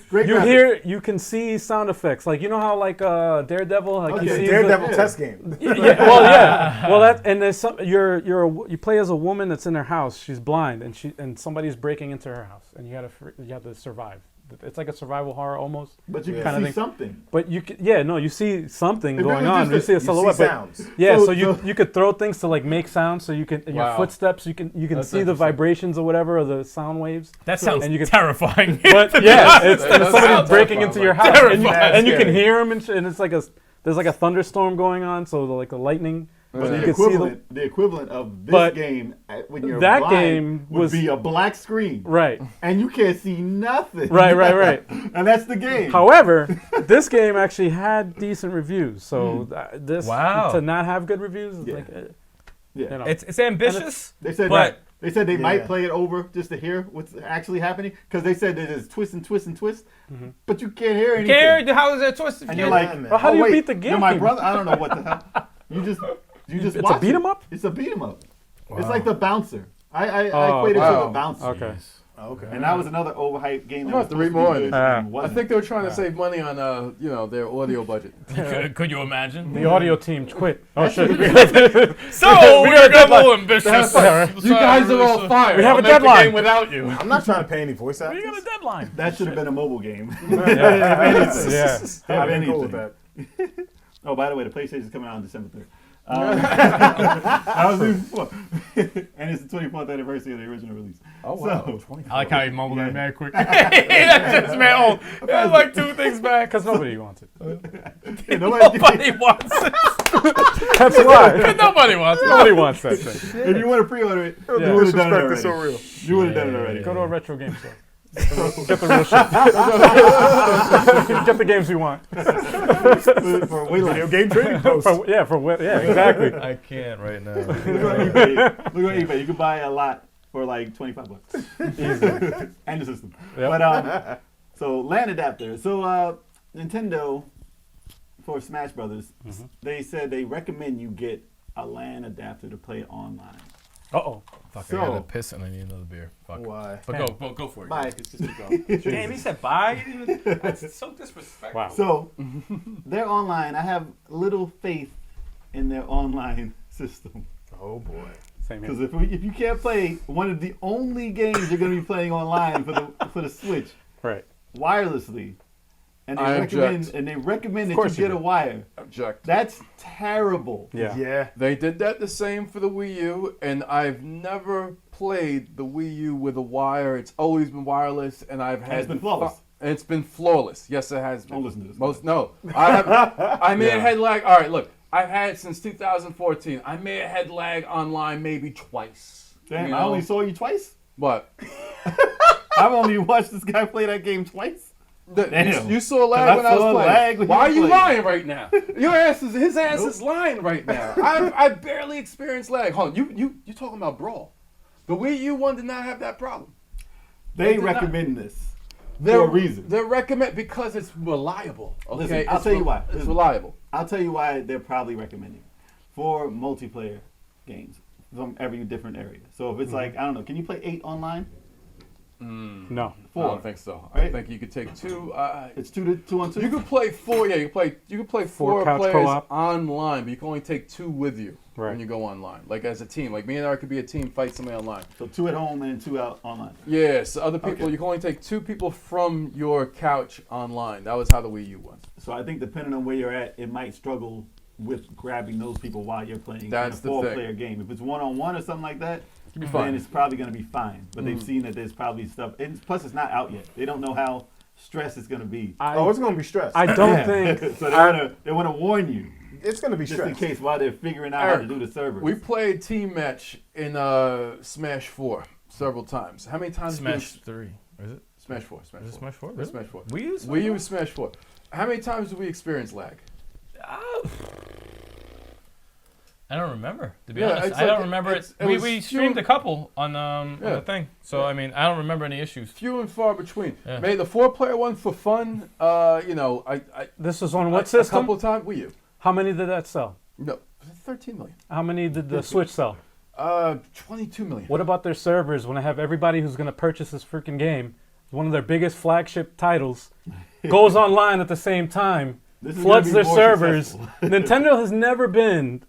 Great you graphics. you can see sound effects. Like you know how like Daredevil, like Okay. you see Daredevil Yeah. test game. Well, that and there's some you play as a woman that's in her house. She's blind and somebody's breaking into her house and you have to survive. It's like a survival horror almost. But you Kinda can see thing. something. But you see something If it going was on. just You see a You see silhouette. But sounds. yeah, So- so you so- you could throw things to like make sounds. So you can in your Wow. footsteps you can That's see the interesting. vibrations or whatever or the sound waves. That sounds and you can- terrifying. But yeah, it's That somebody's sounds breaking terrifying, into your like, house, and you, terrifying. and you can Scary. hear them, and it's like there's like a thunderstorm going on, so like the lightning. But So the you can see the equivalent, the equivalent of this But game when you're that blind game would was- be a black screen, right, and you can't see nothing. right. And that's the game. However, this game actually had decent reviews, so this Wow. to not have good reviews, is Yeah. like, Yeah. you know. It's ambitious. They said But- they said they Yeah. might play it over just to hear what's actually happening because they said that there's twist and twist and twist, but you can't hear anything. Can't hear how is that twisted? And you're Yeah, like, man. Well, how do you wait, beat the game? You're my brother. I don't know what the hell. You just It's a watch beat 'em it. up? It's a beat 'em up. It's Wow. like the bouncer. I Oh, equated wow. to the bouncer. Okay. Okay. And that was another overhyped game. I'm That was gonna have to read supposed more be on good it. and I I wasn't. think they were trying to save money on their audio budget. Could you imagine? The audio team quit. Oh shit! So We we're got a gonna deadline. go ambitious. You guys are all fired. We have I'll a make the deadline. game without you. I'm not trying to pay any voice We actors. got a deadline. That should have been a mobile game. Yeah. I've been cool with that. Oh, by the way, the PlayStation is coming out on December 3rd. I was even before. And it's the 24th anniversary of the original release. Oh wow, So- 24. I like how he mumbled Yeah. that mad quick. That's just man. Oh, that's like 2 things back. Because nobody wants it. Nobody wants it. That's why. Nobody wants it. Nobody wants that thing. If you want to pre-order it, Yeah. you would have done it Disrespect is already. so real. You would have done it already. Go to a retro game store. Get the real shit. Get the games you want. For way less. Video game trading post. Yeah, exactly. I can't right now. Look on eBay. Look on eBay. You can buy a lot for like $25. And the system. Yep. But so LAN adapter. So Nintendo for Smash Brothers, they said they recommend you get a LAN adapter to play online. Uh-oh. Fuck, So- I got a piss and I need another beer. Fuck. Why? But go for it. Bye. It's just gonna go. Damn, he said bye. That's so disrespectful. Wow. So they're online. I have little faith in their online system. Oh boy. Same Because here. if you can't play one of the only games you're going to be playing online for the Switch Right. wirelessly, and I object. they recommend that course you you get a do. wire, Object. that's terrible. Yeah. Yeah. They did that the same for the Wii U, and I've never played the Wii U with a wire. It's always been wireless, and I've had it's been flawless. And it's been flawless. Yes, it has been. Don't listen to this. I have. I may Yeah. have had lag. All right, look. I've had it since 2014. I may have had lag online maybe twice. Damn, You I know? only saw you twice. What? I've only watched this guy play that game twice. Damn. You saw lag I when I was saw playing. lag when Why are you you played. lying right now? His ass is lying right now. I barely experienced lag. Hold on, you talking about Brawl? The Wii U one did not have that problem. They did not. recommend this They're, for a reason. They recommend because it's reliable. Okay, Listen, I'll It's tell you why. It's Listen. reliable. I'll tell you why they're probably recommending for multiplayer games from every different area. So if it's like, I don't know, can you play 8 online? No. I don't think so. I Right? think you could take two. It's 2-on-2. You could play four. Yeah, you could play four couch players co-op. online, but you can only take two with you Right. when you go online. Like as a team, like me and I could be a team, fight somebody online. So 2 at home and 2 out online. Yes, other people. Okay. You can only take two people from your couch online. That was how the Wii U was. So I think depending on where you're at, it might struggle with grabbing those people while you're playing That's in the a thing. 4-player game. If it's 1-on-1 or something like that, be fine. then it's probably going to be fine. But they've seen that there's probably stuff. And plus, it's not out yet. They don't know how stressed it's going to be. It's gonna be stressed. I don't think. So they want to warn you It's gonna be just in stressed. case while they're figuring out how to do the servers. We played team match in Smash 4 several times. How many times? Smash 3. Is it? Smash 4. Smash Is 4. it Smash 4? It's Really? Smash 4. We use We use Smash 4. How many times did we experience lag? I don't remember, to be Yeah, honest. it's I don't like- remember it. it We was streamed few- a couple on Yeah. the thing. So, I mean, I don't remember any issues. Few and far between. Yeah. Made the 4-player one for fun. I This is on what a system? couple times. Wii U. How many did that sell? No, 13 million. How many did the Switch sell? 22 million. What about their servers when they have everybody who's going to purchase this freaking game, one of their biggest flagship titles, goes online at the same time, This is floods gonna their be more servers? successful. Nintendo has never been.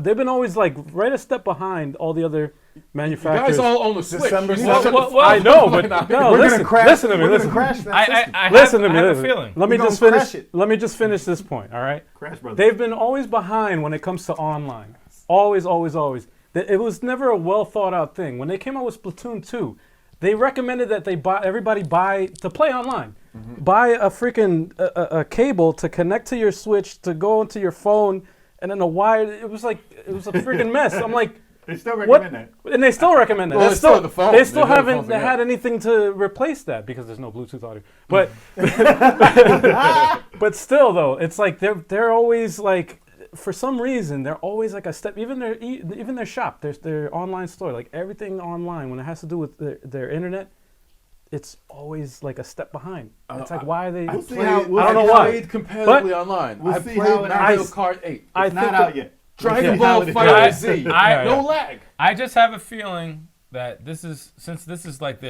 They've been always like right a step behind all the other You manufacturers. guys all own the Switch. December You seventh. shut the I fuck know, up but right now. no, We're listen, gonna crash. listen to me. We're Listen, gonna crash that system. I listen to me. have a Listen. feeling. Let me We're just gonna finish. crash it. Let me just finish this point. All right. Crash Brothers. They've been always behind when it comes to online. Always, always, always. It was never a well thought out thing. When they came out with Splatoon 2, they recommended that everybody buy to play online. Buy a freaking a cable to connect to your Switch to go into your phone, and then a wire. It was a freaking mess. I'm like, They still what? recommend that. And they still recommend that. Well, They it's still the phone. They still They have the haven't phones had again. anything to replace that because there's no Bluetooth audio. But but still though, it's like they're always like, for some reason they're always like a step. Even their shop, their online store, like everything online when it has to do with their internet, it's always like a step behind. It's like, why are they? We'll see Played- how- we'll I don't see know how- why. Played competitively online. we'll I see played how it Mario acts. Kart 8. I It's think not out yet. Dragon We'll see Ball how it Fighter is. Z. I- No lag. I just have a feeling that since this is like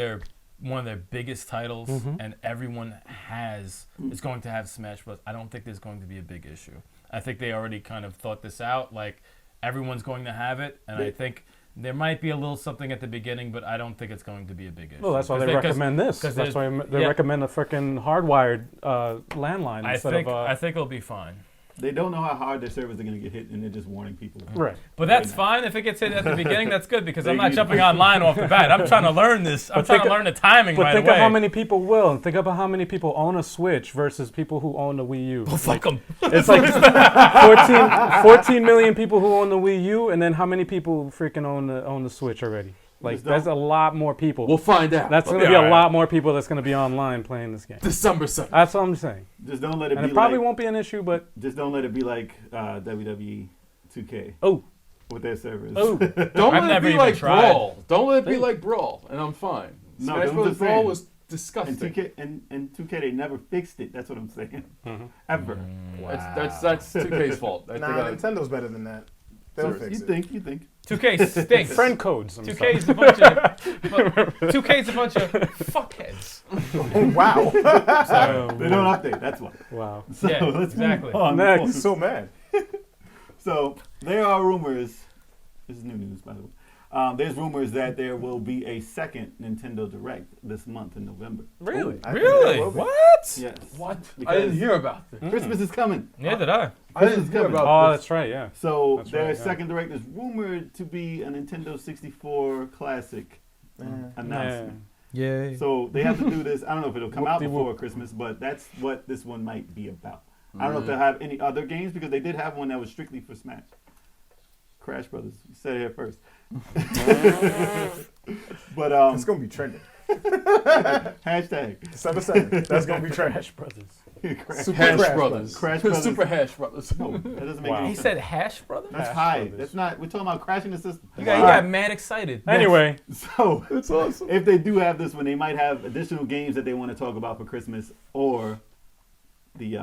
one of their biggest titles, and everyone is going to have Smash Bros. I don't think there's going to be a big issue. I think they already kind of thought this out. Like everyone's going to have it, and I think there might be a little something at the beginning, but I don't think it's going to be a big issue. Well, that's why they recommend this. 'cause That's why there's- they yeah. recommend a freaking hardwired landline I instead think of. I think it'll be fine. They don't know how hard their servers are going to get hit, and they're just warning people. Right. But that's fine if it gets hit at the beginning. That's good because I'm They not use- jumping online off the bat. I'm trying to learn this. I'm But trying to think- learn the timing But right think away. of how many people will, and think about how many people own a Switch versus people who own the Wii U. Fuck 'em. It's like 14 million people who own the Wii U, and then how many people freaking own the Switch already? Like, Just that's a lot more people. We'll find out. That's going to be be a alright. lot more people that's going to be online playing this game. December 7th. That's what I'm saying. Just don't let it And be it probably like. won't be an issue, but Just don't let it be like WWE 2K oh, with their servers. oh, Don't I've let it never be even like tried. Brawl. Don't let it be like Brawl, and I'm fine. No, Smash I'm Bros. just Brawl saying. was And disgusting. 2K and 2K they never fixed it. That's what I'm saying. Ever. That's 2K's fault. I Nah, think Nintendo's better than that. They'll Seriously. fix You it. think? 2K stinks. friend codes. I'm 2K is a bunch of 2K's a bunch of fuckheads. Oh, wow. sorry. They don't update. That's why. Wow. So Yeah, let's exactly. move on. Next. He's so mad. So there are rumors. This is new news, by the way. There's rumors that there will be a second Nintendo Direct this month in November. Really? I think Really? that will be. What? Yes. What? Because I didn't hear about this. Christmas is coming. Yeah, did I? I didn't hear coming. about Oh, this. that's right. Yeah. So That's their right, yeah. second Direct is rumored to be a Nintendo 64 Classic announcement. Yay. So they have to do this. I don't know if it'll come out Whoop-de-whoop. before Christmas, but that's what this one might be about. I don't know if they'll have any other games because they did have one that was strictly for Smash. Crash Brothers. You said it here first. But It's going to be trending. hashtag December 7th. That's going to be trending. Hash Brothers. Super Hash Crash Brothers. Crash Brothers. Super Hash Brothers. No, that doesn't make Wow. any He sense. said Hash Brother? That's Hash high. Brothers. That's not. We're talking about crashing the system. You got mad excited. Anyway, So That's awesome. if they do have this one, they might have additional games that they want to talk about for Christmas or the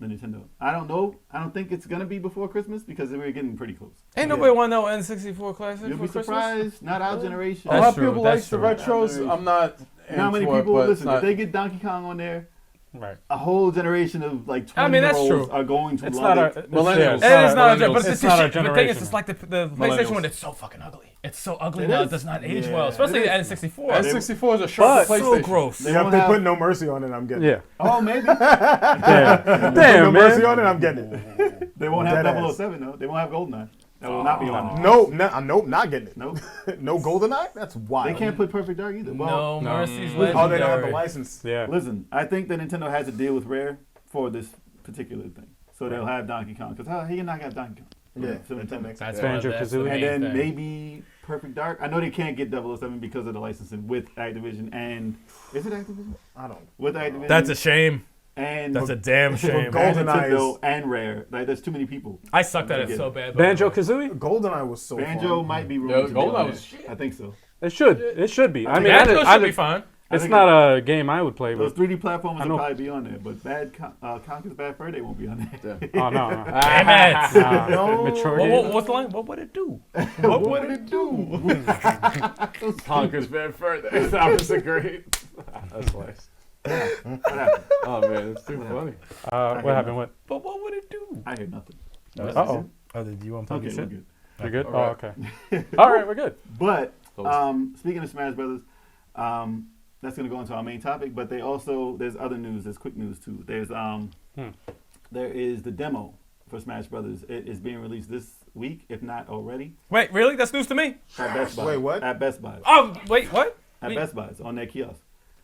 Nintendo. I don't know. I don't think it's gonna be before Christmas because we're getting pretty close. Ain't nobody want no N64 Classic You'll for be Christmas? surprised. Not our generation. A lot That's of people true, like that's the true. retros. I'm not You know how many for it, people but listen? it's If they get Donkey Kong on there, Right. a whole generation of like 20 I mean, that's year olds true. are going to It's love not it. our Millennials. it's It is not Millennials. but it's not our the thing generation. is, it's like the Millennials. PlayStation one. It's so fucking ugly. It's so ugly It now. is. It does not age Yeah, well, especially it the is. N64. N64 is a short But- PlayStation. So gross. They Yeah, don't if they have- put No Mercy on it, I'm getting it. Yeah. Oh, maybe. Damn. No Damn, Mercy man. on it, I'm getting it. They won't have Dead ass. 007 though. They won't have GoldenEye. That will not be on there. Nope, not getting it. Nope. No GoldenEye? That's wild. They can't put Perfect Dark either. Well, No Mercy's Oh, they don't have the legendary. license. Yeah. listen, I think that Nintendo has a deal with Rare for this particular thing. So they'll have Donkey Kong. Because he can knock out Donkey Kong. Yeah, So Nintendo. makes That's sense. one of the- Banjo-Kazooie. that's the And main then thing. maybe Perfect Dark. I know they can't get 007 because of the licensing with Activision and is it Activision? I don't. With Activision. That's a shame. and That's a damn shame. and GoldenEye Nintendo is- and Rare. Like there's too many people. I sucked at it so bad. Banjo Kazooie? GoldenEye was so Banjo fun. might be Yeah, rumored to be GoldenEye on was there. shit. I think so. It should. It should be. I mean, Banjo I should be fun. I it's think not a game I would play Those with. 3D platformers I will know. probably be on there, but Conker's Bad Fur They won't be on there. Oh no. no. Damn it. Nah, maturity. What's the line? What would it do? What would it do? Conker's Bad Fur Day. That was a great. That's nice. What happened? Oh man, it's too funny. What happened? What? But what would it do? I hear nothing. Uh-oh. Oh, did you want to plug Okay, your we're shit? good. You're good? All right. Oh, okay. All right, we're good. But Close. speaking of Smash Brothers, that's gonna go into our main topic. But they also there's other news. There's quick news too. There's there is the demo for Smash Brothers. It is being released this week, if not already, Wait, really? That's news to me? at Best Buy. Wait, what? At Best Buy. Oh, wait, what? At Best Buy's on their kiosk.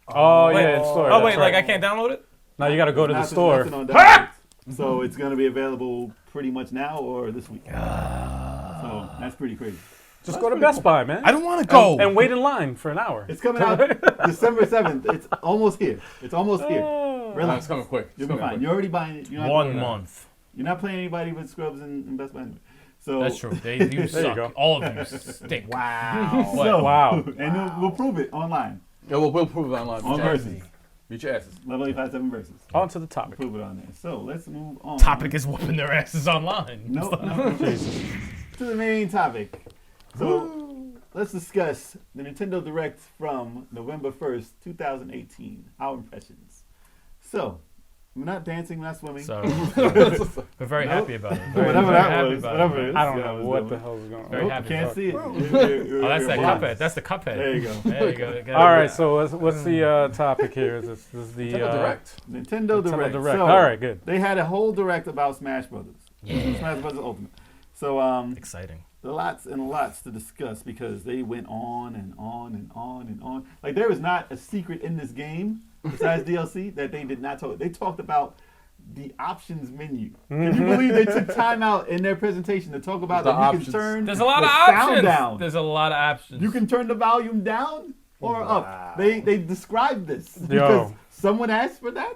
Oh, Wait. yeah, in store. Oh, that's wait, right. like I can't download it? Now you got to go to the Nothing- store. nothing on downloads. So it's gonna be available pretty much now or this week. So that's pretty crazy. Just go to Best Buy, man. I don't want to go. And wait in line for an hour. It's coming out December 7th. It's almost here. It's almost here. Nah, Relax. it's coming quick. It's You'll be coming fine. quick. You're already buying it. You're not 1 doing that. month. You're not playing anybody with scrubs in Best Buy anyway. So That's true. You suck. go. All of you stink. Wow. So, Wow. And we'll prove it online. Yeah, we'll prove it online. On Beat your asses. Versus. Beat your asses. Level 857 Versus. On to the topic. Prove it on there. So let's move on. Topic is whooping their asses online. No. To the main topic. So let's discuss the Nintendo Direct from November 1st, 2018. Our impressions. So, we're not dancing, we're not swimming. So we're very happy about it. Very, Whatever very that happy was, about whatever it. it is. I don't Yeah, know was what doing. the hell is going on. Very Nope, happy. can't see it. Oh, that's that cuphead. That's the cuphead. There you go. There you go. All right, so what's the topic here? Is this the Nintendo Direct. Nintendo Direct. Direct. So, All right, good. They had a whole direct about Smash Brothers. Smash Brothers Ultimate. So Exciting. lots and lots to discuss because they went on and on and on and on. Like there is not a secret in this game besides DLC that they did not talk. They talked about the options menu. Can you believe they took time out in their presentation to talk about The that you options. can turn There's a lot the of sound options. down. There's a lot of options. You can turn the volume down or up. They described this because someone asked for that.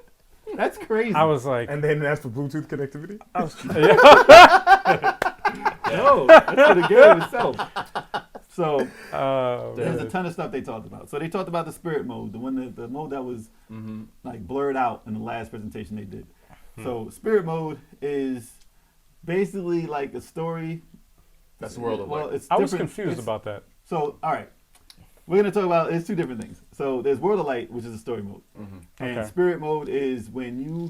That's crazy. I was like, And they didn't ask for Bluetooth connectivity? no, that's for the game itself. So uh, there's a ton of stuff they talked about. So they talked about the spirit mode, the mode that was like blurred out in the last presentation they did. So spirit mode is basically like a story. That's the world of Well, light. it's I was different. confused It's- about that. So all right, we're gonna talk about it's two different things. So there's World of Light, which is a story mode, and Okay. spirit mode is when you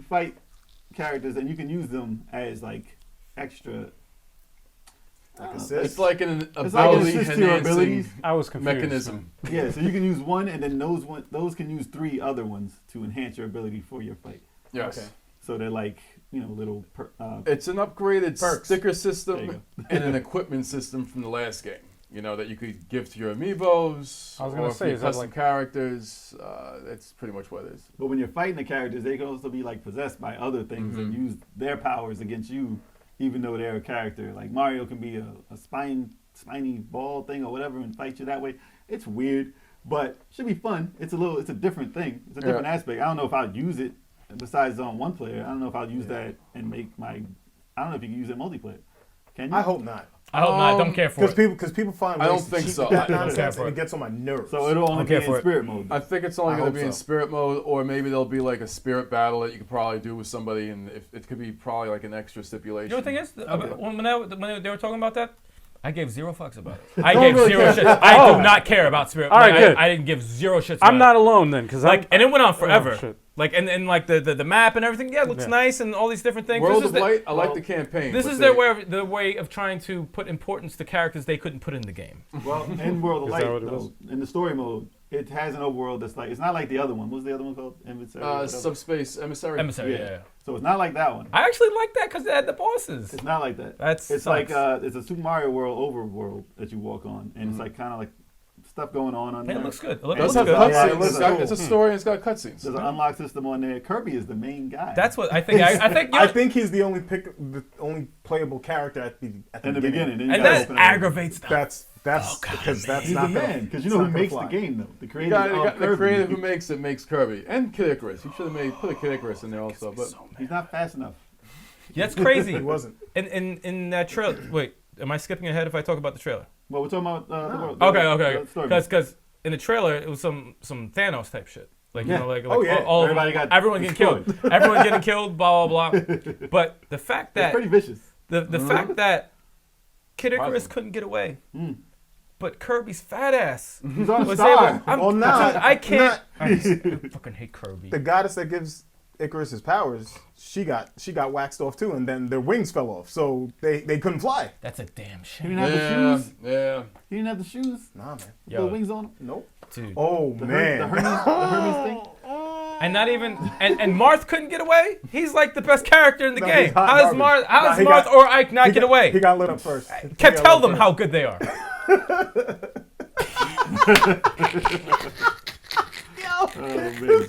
fight characters and you can use them as like extra. assist? It's like an It's like an ability assist to your enhancing abilities. I was confused. mechanism. Yeah, so you can use one, and then those can use 3 other ones to enhance your ability for your fight. Yes. Okay. So they're like little. It's an upgraded Perks. sticker There you system and an equipment system from the last game. That you could give to your amiibos I was gonna or say, for your is that custom like- characters. That's pretty much what it is. But when you're fighting the characters, they can also be like possessed by other things and use their powers against you, even though they're a character. Like Mario can be a spiny ball thing or whatever and fight you that way. It's weird, but should be fun. It's a different thing. It's a different aspect. I don't know if I'd use it besides on one player. I don't know if I'll use that and make I don't know if you can use it multiplayer. Can you? I hope not. I hope not. Don't care for it. Because people find I ways don't to think cheat so. with that I don't nonsense, care for and it. it gets on my nerves. So it'll only Don't be care in for it. spirit mode. I think it's only I going to hope be in so. spirit mode, or maybe there'll be like a spirit battle that you could probably do with somebody, and if it could be probably like an extra stipulation. You know what the thing is? When they were talking about that, I gave zero fucks about it. I don't gave really zero care. shits. I do not care about Spirit. All right, good. I didn't give zero shits. About I'm not alone then, because like, and it went on forever. shit. Like, and like the map and everything, yeah, it looks nice and all these different things. World This of is Light, I like the campaign. This but is they- their way of trying to put importance to characters they couldn't put in the game. Well, in World of Is Light, that what it though, in the story mode, it has an overworld that's like, it's not like the other one. What was the other one called? Emissary? Whatever. Subspace Emissary. Emissary, Yeah. yeah. So it's not like that one. I actually like that because they had the bosses. It's not like that. That's It's like it's a Super Mario World overworld that you walk on, and it's like kind of like stuff going on Man, there. it looks good. It It looks does have good. Yeah, it cutscenes. looks It's got- cool. it's a story and it's got cutscenes. There's an unlock system on there. Kirby is the main guy. That's what I think. I think. You I know, think he's the only playable character at the in the beginning. Then you and gotta that open it. aggravates them. That's because that's He's not the gonna- man, because you it's know not who gonna makes the fly. game though. The You creator got, of the Kirby. creator who makes Kirby and Kid Icarus. You should have put a Kid Icarus in there also, but He's not fast enough. That's crazy. He wasn't. In that trailer. Wait, am I skipping ahead if I talk about the trailer? Well, we're talking about the world. Okay. the story mode. Because in the trailer it was some Thanos type shit. Like Yeah. you know, like Oh, yeah. all Everybody got everyone getting killed. Everyone getting killed. Blah blah blah. But the fact It's that pretty vicious. the fact that Kid Icarus Surprising. couldn't get away, Mm. but Kirby's fat ass He's on a was star. able. I'm, Well, dude, nah, I can't. nah. I fucking hate Kirby. The goddess that gives Icarus his powers, she got waxed off too, and then their wings fell off, so they couldn't fly. That's a damn He shame, didn't have the shoes. yeah. He didn't have the shoes. Nah, man. With Yo. the wings on them. Nope. dude. Oh The man. Hermes thing. And not even and Marth couldn't get away. He's like the best character in the No, game. he's hot How does garbage. Marth? How Nah, does he Marth got- or Ike not get away? He got lit up first. Tell them how good they are. Oh, man.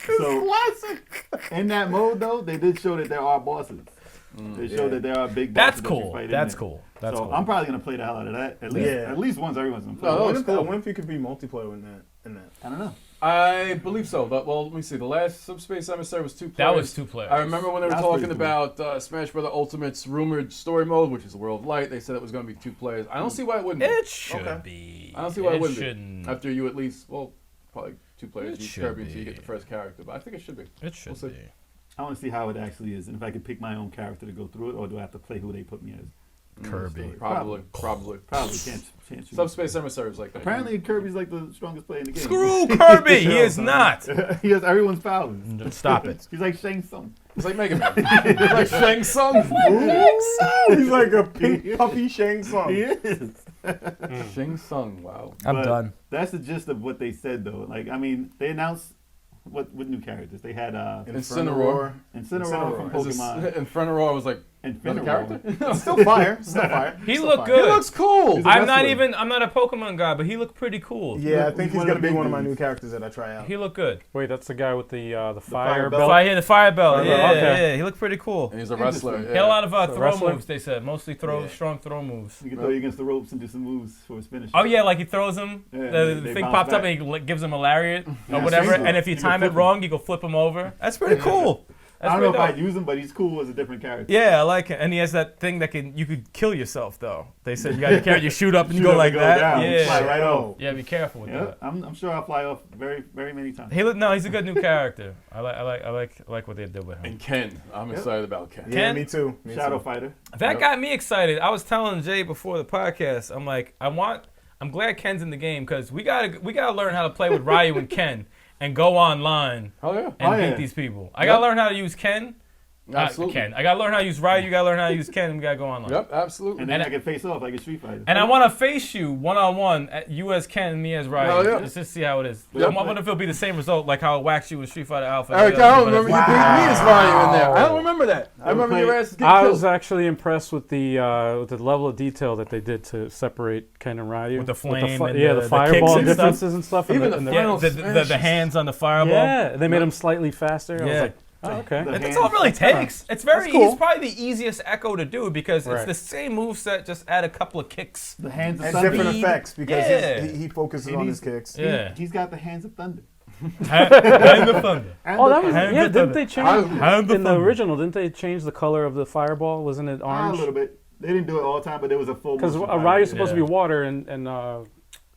So in that mode though, they did show that there are bosses. They showed that there are big bosses. That's that you cool. fight in That's there. cool. That's so cool. I'm probably gonna play the hell out of that. At least once every once in a while. No, I it's wonder cool. if you could be multiplayer in that. I don't know. I believe so. But, well, let me see. The last Subspace Emissary was 2 players. That was 2 players. I remember when they were That's talking pretty cool. about Smash Bros. Ultimate's rumored story mode, which is the World of Light. They said it was going to be 2 players. I don't see why it wouldn't be. It should Okay. be. I don't see why it wouldn't shouldn't. be. After you at least, well, probably 2 players It use should Kirby until you be. get the first character. But I think it should be. It should We'll see. be. I want to see how it actually is, and if I could pick my own character to go through it, or do I have to play who they put me as? Kirby. Probably. Probably can't choose. Subspace Emissary is like that. Apparently, Kirby's like the strongest player in the game. Screw Kirby. He is not. He has everyone's powers. Stop it. He's like Shang Tsung. It's like Mega Man. It's like Shang Tsung. He's like a pink puppy Shang Tsung. He is. Shang Tsung. Wow. I'm But done. That's the gist of what they said, though. Like, I mean, they announced what new characters they had. Incineroar. Incineroar from Is this- Pokemon. Infernaroar was like another Incineroar. character. Still fire. Still fire. He Still looked fire. good. He looks cool. He's a I'm not wrestler. I'm not a Pokemon guy, but he looked pretty cool. Yeah, I think He's he's one of gonna the be big one of my dudes. new characters that I try out. He looked good. Wait, that's the guy with the fire fire belt. belt. The fire belt. Fire Yeah, belt, okay. yeah. He looked pretty cool. And he's a wrestler. Interesting. He had a lot of So throw wrestler? moves. They said mostly Yeah. strong throw moves. You can throw you against the ropes and do some moves for his finish. Oh yeah, like he throws him. Yeah, the they thing bounce pops up back. and he gives him a lariat or Yeah, whatever. same. And if you You can time it flip him. wrong, you can flip him over. That's pretty cool. That's I don't know if pretty I'd dope. use him, but he's cool as a different character. Yeah, I like it. And he has that thing that you could kill yourself though. They said you got to carry, you shoot up and you Shoot go up like and go that. down. Yeah, Fly right off. yeah. Be careful with Yeah, that. I'm sure I'll fly off very, very many times. He's a good new character. I like what they did with him. And Ken. I'm excited about Ken. Yeah, Ken? me too. Me Shadow too. Fighter. That got me excited. I was telling Jay before the podcast. I'm like, I'm glad Ken's in the game because we gotta learn how to play with Ryu and Ken and go online Oh yeah. and Oh, yeah. beat these people. I gotta learn how to use Ken. Absolutely. Ken. I gotta learn how to use Ryu. You gotta learn how to use Ken. And we gotta go online. Yep. Absolutely. And then And I can face off like a Street Fighter. And I want to face you one-on-one, you as Ken and me as Ryu. Hell yeah. Let's just see how it is. Yep. I wonder if it'll be the same result like how it whacked you with Street Fighter Alpha. Eric, I don't remember you beating me as Ryu in there. I don't remember that. I remember played- your ass getting I killed. was actually impressed with the level of detail that they did to separate Ken and Ryu. With the flame and the the fireball kicks and stuff. differences and stuff. Even and the and Yeah, Final the smashes. hands on the fireball. yeah, they made them slightly faster. I was Yeah. like, oh, okay. The That's all it really takes. It's very cool. It's probably the easiest Echo to do because it's Right. the same moveset, just add a couple of kicks. The hands of And thunder. different effects because Yeah. he focuses He on needs- his kicks. Yeah. He's got the hands of thunder. And the thunder. And Oh, the that was Hand yeah. of Didn't thunder. they change Hand of in the thunder. original? Didn't they change the color of the fireball? Wasn't it a orange? little bit. They didn't do it all the time, but there was a full. Because motion Ryu's fire. supposed to Yeah. be water and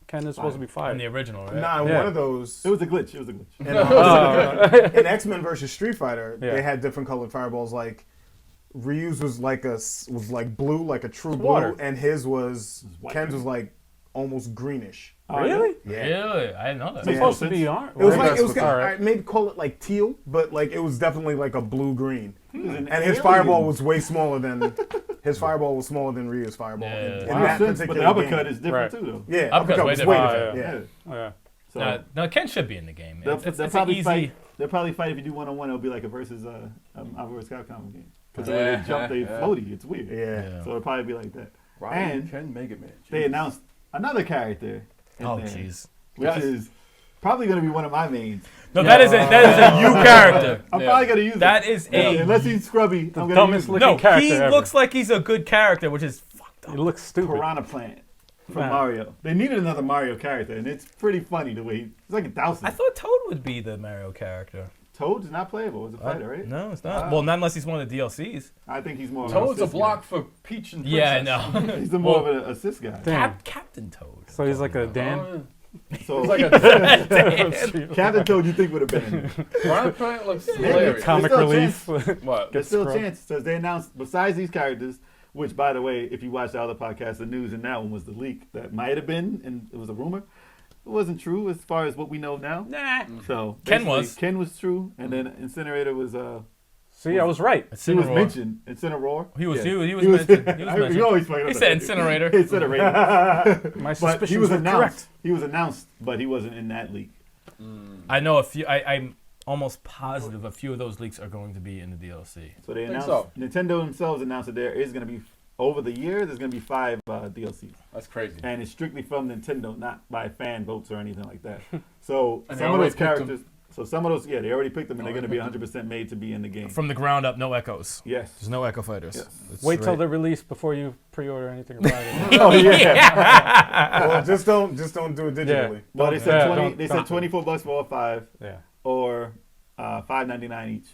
Ken is supposed to be fire. In the original, right? Nah, in Yeah. one of those. It was a glitch. It was a glitch. In, Oh, in X-Men versus Street Fighter, Yeah. they had different colored fireballs. Like Ryu's was like blue, like a true blue, water. and his was white. Ken's was like almost greenish. Really? Yeah. Really? I didn't know that. It's Yeah. supposed to be orange. It was Maybe like that's it was what- kind alright. of, maybe call it like teal, but like it was definitely like a blue green. He was an And his alien. fireball was way smaller than Ryu's fireball. Yeah. In Wow. that But the particular uppercut game. is different Right. too, though. Yeah, Uppercut's uppercut way was way different. different. Yeah. Yeah. So No, Ken should be in the game. they'll, It's, they'll it's probably easy. fight. They'll probably fight if you do 1-on-1. It'll be like a versus Marvel vs. Capcom game because Yeah, they jump, they yeah. floaty. It's weird. Yeah. So it'll probably be like that. Ryan And Ken Mega Man. They Jeez. announced another character. in Oh, there, jeez. Which Yes. is probably going to be one of my mains. No, that is a you character. I'm Yeah. probably going to use That it. is Yeah, a unless he's scrubby, I'm going to dumbest use looking no. character He ever. looks like he's a good character, which is fucked up. It looks it. stupid. Piranha Plant from Yeah. Mario. They needed another Mario character, and it's pretty funny the way it's like a Dowson. I thought Toad would be the Mario character. Toad is not playable. It's a fighter, right? No, it's not. Ah. well, not unless he's one of the DLCs. I think he's more of Toad's an a assist block for Peach and Yeah, I Princess. know. He's the more of an assist guy. Damn. Captain Toad. So he's like a Dan. Oh, So yeah. It's like a Captain Toad, you think would have been in there? Piranha Plant looks hilarious. Comic still a relief. What? There's still a scrubbed. chance because they announced besides these characters, which by the way, if you watch the other podcast, the news in that one was the leak that might have been, and it was a rumor. It wasn't true as far as what we know now. Nah. So Ken basically, was. Ken was true, and then Incinerator was See, I was right. he was Incineroar. mentioned. Incineroar. He was. Yeah. He was mentioned. He was You mentioned. always fucking He up said that. Incinerator. Incinerator. My But suspicions he was were announced. correct. He was announced, but he wasn't in that leak. I know a few. I'm almost positive a few of those leaks are going to be in the DLC. So they Think announced. so. Nintendo themselves announced that there is going to be over the year. There's going to be 5 DLCs. That's crazy. And it's strictly from Nintendo, not by fan votes or anything like that. So And they some of already those picked 'em. characters, so some of those, yeah, they already picked them, and they're going to be Already 100% made to be in the game. From the ground up, no echoes. Yes. There's no echo fighters. Yes. It's Wait till right. they're released before you pre-order anything about it. Oh yeah. Well, just don't do it digitally. Well, they said Yeah, 20. don't- They don't. said $24 for all 5, Yeah. or $5.99 each.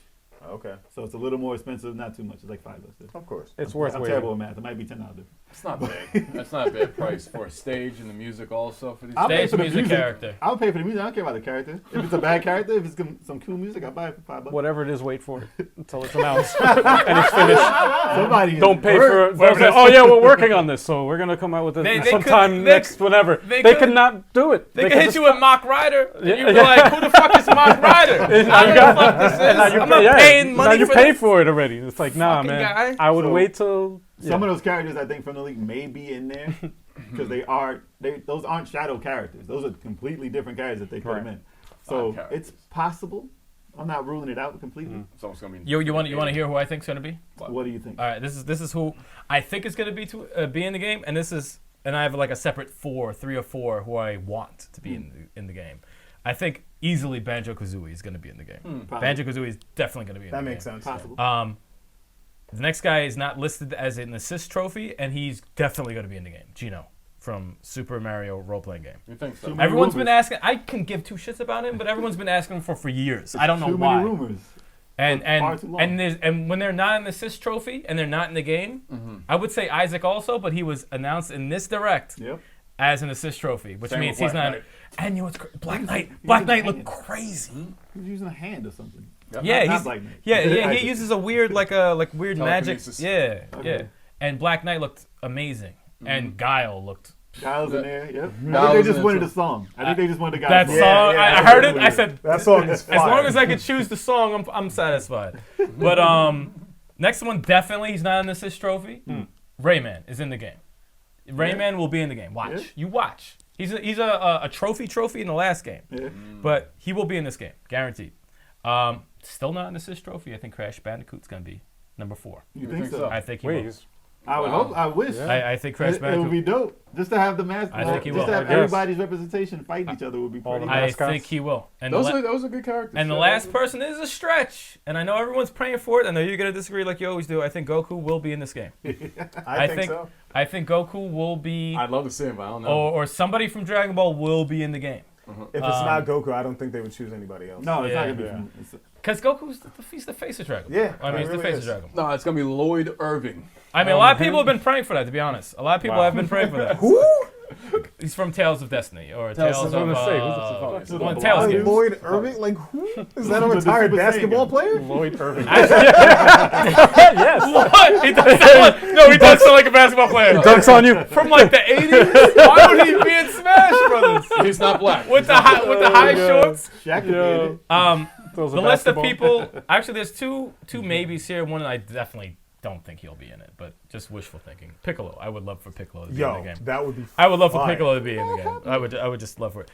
Okay, So it's a little more expensive, not too much. It's like $5. of course. It's worth I'm waiting. terrible at math. It might be $10 difference. It's not bad. That's not a bad price for a stage and the music also for these. I'll pay Stage for the music music. character. I'll pay for the music. I don't care about the character. If it's a bad character, if it's some cool music, I'll buy it for $5. Whatever it is, wait for it until it's announced and it's finished. Somebody Don't pay for it. Don't say, oh yeah, we're working on this, so we're gonna come out with They it could- sometime they- next, whenever. they They could- could not do it. They can could hit just- you with Mock Rider, and Yeah, you be yeah. like, "Who the fuck is Mock Rider? I don't know got- what the fuck this and now is. you I'm pay- not yeah, paying now money you for pay this." for it already. It's like, nah, Fucking man. guy. I would So, wait till Some of those characters I think from the league may be in there because those aren't shadow characters. Those are completely different characters that they put them Right. in. So Odd characters. it's possible. I'm not ruling it out completely. It's almost gonna be. You want to hear who I think's gonna be? What do you think? All right, this is who I think is gonna be in the game, and I have like a separate 3 or 4 who I want to be in the game. I think easily Banjo-Kazooie is gonna be in the game. Probably. Banjo-Kazooie is definitely gonna be in That the makes game. sense. Possible. The next guy is not listed as an assist trophy, and he's definitely going to be in the game. Gino from Super Mario role-playing game. You think so? Too many Everyone's been rumors. asking. I can give 2 shits about him, but everyone's been asking him for years. I don't know Too why. many rumors. And Far too long. and when they're not an assist trophy and they're not in the game, I would say Isaac also, but he was announced in this direct Yep. as an assist trophy, which Same means with he's Black not. Knight. And you know what's Black Knight? he's Black in Knight the looked hand. crazy. He's using a hand or something. Yeah, Not he's Black Knight. yeah. Isaac. He uses a weird weird magic. Telekinesis. Yeah, Okay. yeah. And Black Knight looked amazing, and Guile looked. Giles in there. Yep. I Giles think they in just there wanted too. a song. I think they just wanted the guy. That song. song, yeah, I heard it. I weird. said, That song is fire. as long as I could choose the song, I'm satisfied. But next one definitely he's not an assist trophy. Rayman is in the game. Rayman will be in the game. Watch, Yeah. you watch. He's a trophy in the last game, Yeah. but he will be in this game, guaranteed. Still not an assist trophy. I think Crash Bandicoot's gonna be number 4. You think so? I think he Wait, will. he's- I would Wow. hope. I wish. Yeah. I think Crash It would be Bandicoot. dope just to have the mask. I think he just will. to have I guess. everybody's representation fighting each other would be All pretty. the I mascots. think he will. And Those the, are good characters. and the Sure. last person is a stretch, and I know everyone's praying for it. I know you're gonna disagree like you always do. I think Goku will be in this game. I think so. I think Goku will be, I'd love to see him, but I don't know. or somebody from Dragon Ball will be in the game. If it's not Goku, I don't think they would choose anybody else. No, it's Yeah. not gonna be. Yeah. From, it's, Because Goku's he's the face of Dragon Ball. Yeah, I mean, he he's the really face is. of Dragon Ball. No, it's gonna be Lloyd Irving. I mean, a lot of people have been praying for that. To be honest, a lot of people Wow. have been praying for that. Who? He's from Tales of Destiny or Tales Tales of- of. I was gonna say, who's the fuck? One Tales Like game. Lloyd Irving? Like who? Is that a The retired Super Saiyan basketball guy. player? Lloyd Irving. Yes. What? He does sound like, no, he does sound like a basketball player. Dunks on you. From like the 80s? Why would he be in Smash Brothers? He's not black. With the high shorts? Shaq could be in it. Those The are list of basketball. people, actually, there's two maybes here. One I definitely don't think he'll be in it, but just wishful thinking. Piccolo. I would love for Piccolo to be in the Yo, game. that would be. I would love for fire. Piccolo to be in the game. I would just love for it.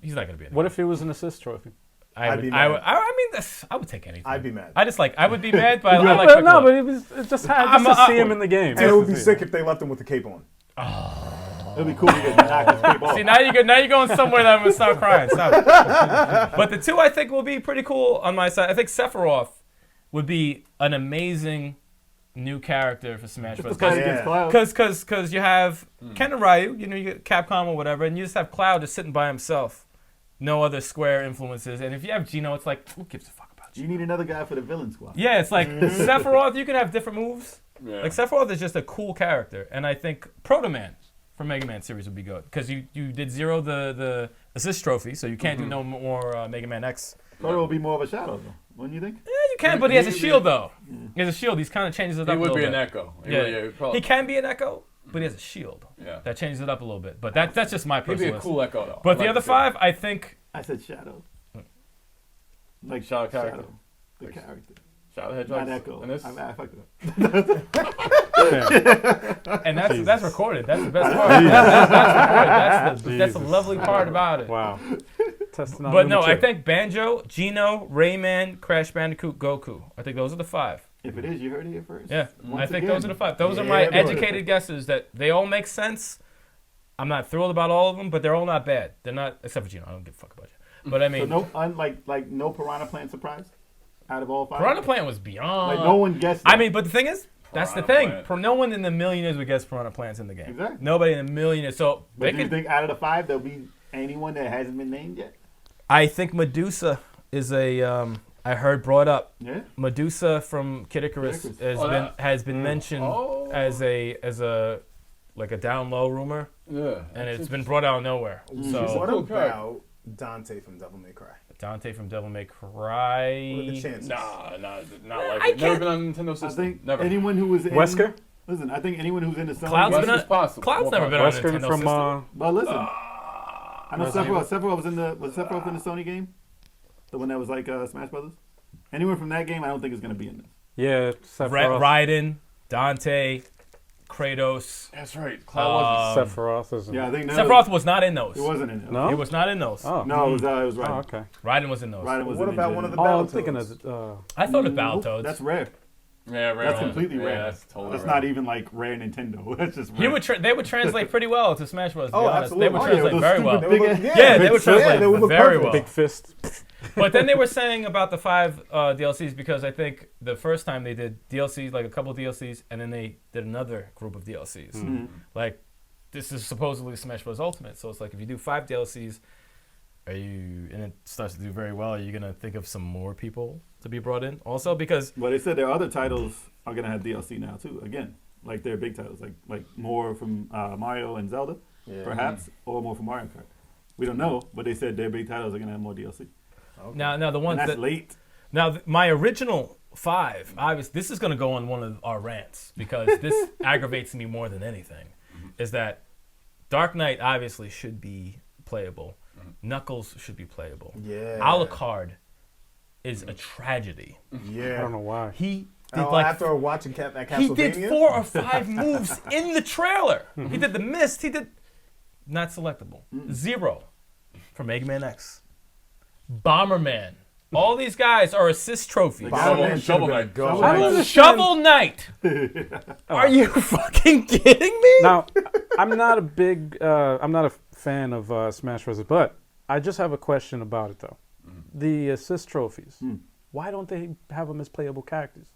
He's not gonna be in it. What if he was an assist trophy? I'd be mad. I would take anything. I'd be mad. I would be mad, but I like But Piccolo. no, but it just had just to see him in the game. And it would be sick if they left him with the cape on. It'd be cool to get knocked his cape off. See, now you're going somewhere that I'm gonna start crying. Stop it. But the two I think will be pretty cool on my side. I think Sephiroth would be an amazing new character for Smash Bros. Because Yeah. against Cloud. Because you have Ken and Ryu, you get Capcom or whatever, and you just have Cloud just sitting by himself, no other Square influences. And if you have Gino, it's like, who gives a fuck about You you? need another guy for the villain squad. Yeah, it's like Sephiroth. You can have different moves. Yeah. Like Sephiroth is just a cool character, and I think Proto Man from Mega Man series would be good because you did Zero the assist trophy, so you can't do no more Mega Man X. Proto will be more of a shadow, though. Wouldn't you think? Yeah, you can, but he has a shield though. He has a shield. He's kind of changes it He up. would a be little an bit. Echo. Yeah, Probably. he can be an Echo, but he has a shield. Yeah. That changes it up a little bit. But that's just my He'd be personal a list. cool Echo though. But I'd the like other to see him. five, I think. I said shadow. Like Shadow character. Shadow. The character. Shadow Hedgehog. Not Echo. And this. I fucked it up. And that's recorded. That's the best part. That's recorded. That's the lovely part about it. Wow. Testing on But no, Lunatic. I think Banjo, Gino, Rayman, Crash Bandicoot, Goku. I think those are the five. If it is, you heard it here first. Yeah, Once I think again. those are the five. Those are Yeah, my boy. educated guesses that they all make sense. I'm not thrilled about all of them, but they're all not bad. They're not, except for Gino. I don't give a fuck about you. But I So mean, no, like no Piranha Plant surprise out of all five. Piranha Plant was beyond. Like no one guessed. I it. mean, but the thing is, that's the Piranha thing. Plant. No one in a million years would guess Piranha Plant's in the game. Exactly. Nobody in a million years. So But they do you could. think out of the five there'll be anyone that hasn't been named yet? I think Medusa is a. I heard brought up. Yeah. Medusa from Kid Icarus Kid has Icarus. has been mentioned Oh. as a like a down low rumor, Yeah. and it's been brought out of nowhere. What So cool about Dante from Devil May Cry? Dante from Devil May What are the Cry. chances? Nah, not I like it. Never can't- been on Nintendo I system. think Never. anyone who was in Wesker? Listen, I think anyone who's in the Sony Cloud's game- been West is possible. Cloud's More never been possible. on a Wesker Nintendo from system. But listen, I know Sephiroth was in the Sony game, the one that was like Smash Brothers. Anyone from that game, I don't think is going to be in this. Yeah, Sephiroth. Raiden, Dante, Kratos. That's right. Cloud was. Sephiroth is. Yeah, I think Sephiroth was not in those. It wasn't in it. No? He was not in those. Oh. No, it was right. Oh, okay. Raiden was in those. Raiden was What in about Ninja. one of the Oh, I'm Battletoads? thinking of. I thought of Nope, Battletoads. that's rare. Yeah, rare. That's completely yeah, rare. That's totally That's rare. not even like rare Nintendo. That's just rare. They would translate pretty well to Smash Bros. To be Oh, honest. absolutely. They would Oh, yeah, translate those very stupid well. They would look- Yeah, they would translate they would look very perfect. well. Big fist. But then they were saying about the 5 DLCs because I think the first time they did DLCs, like a couple of DLCs, and then they did another group of DLCs. Mhm. Like, this is supposedly Smash Bros. Ultimate, so it's like if you do 5 DLCs, and it starts to do very well, are you going to think of some more people to be brought in also? Because But they said their other titles are gonna have DLC now too. Again, like their big titles, like more from Mario and Zelda, Yeah. perhaps, or more from Mario Kart. We don't know, but they said their big titles are gonna have more DLC. Okay. now the And ones that's that late. Now, my original 5, obviously, this is going to go on one of our rants because this aggravates me more than anything, is that Dark Knight obviously should be playable. Knuckles should be playable. Yeah. Alucard is a tragedy. Yeah. I don't know why. He did After watching that he Castlevania, did 4 or 5 moves in the trailer. He did the mist. He did not selectable. 0 for Mega Man X. Bomberman. All these guys are assist trophies. Bomberman Shovel should've Knight. been I gone. don't understand. Shovel Knight. Are you fucking kidding me? Now, I'm not a fan of Smash Bros. But I just have a question about it though. The assist trophies. Why don't they have them as playable characters?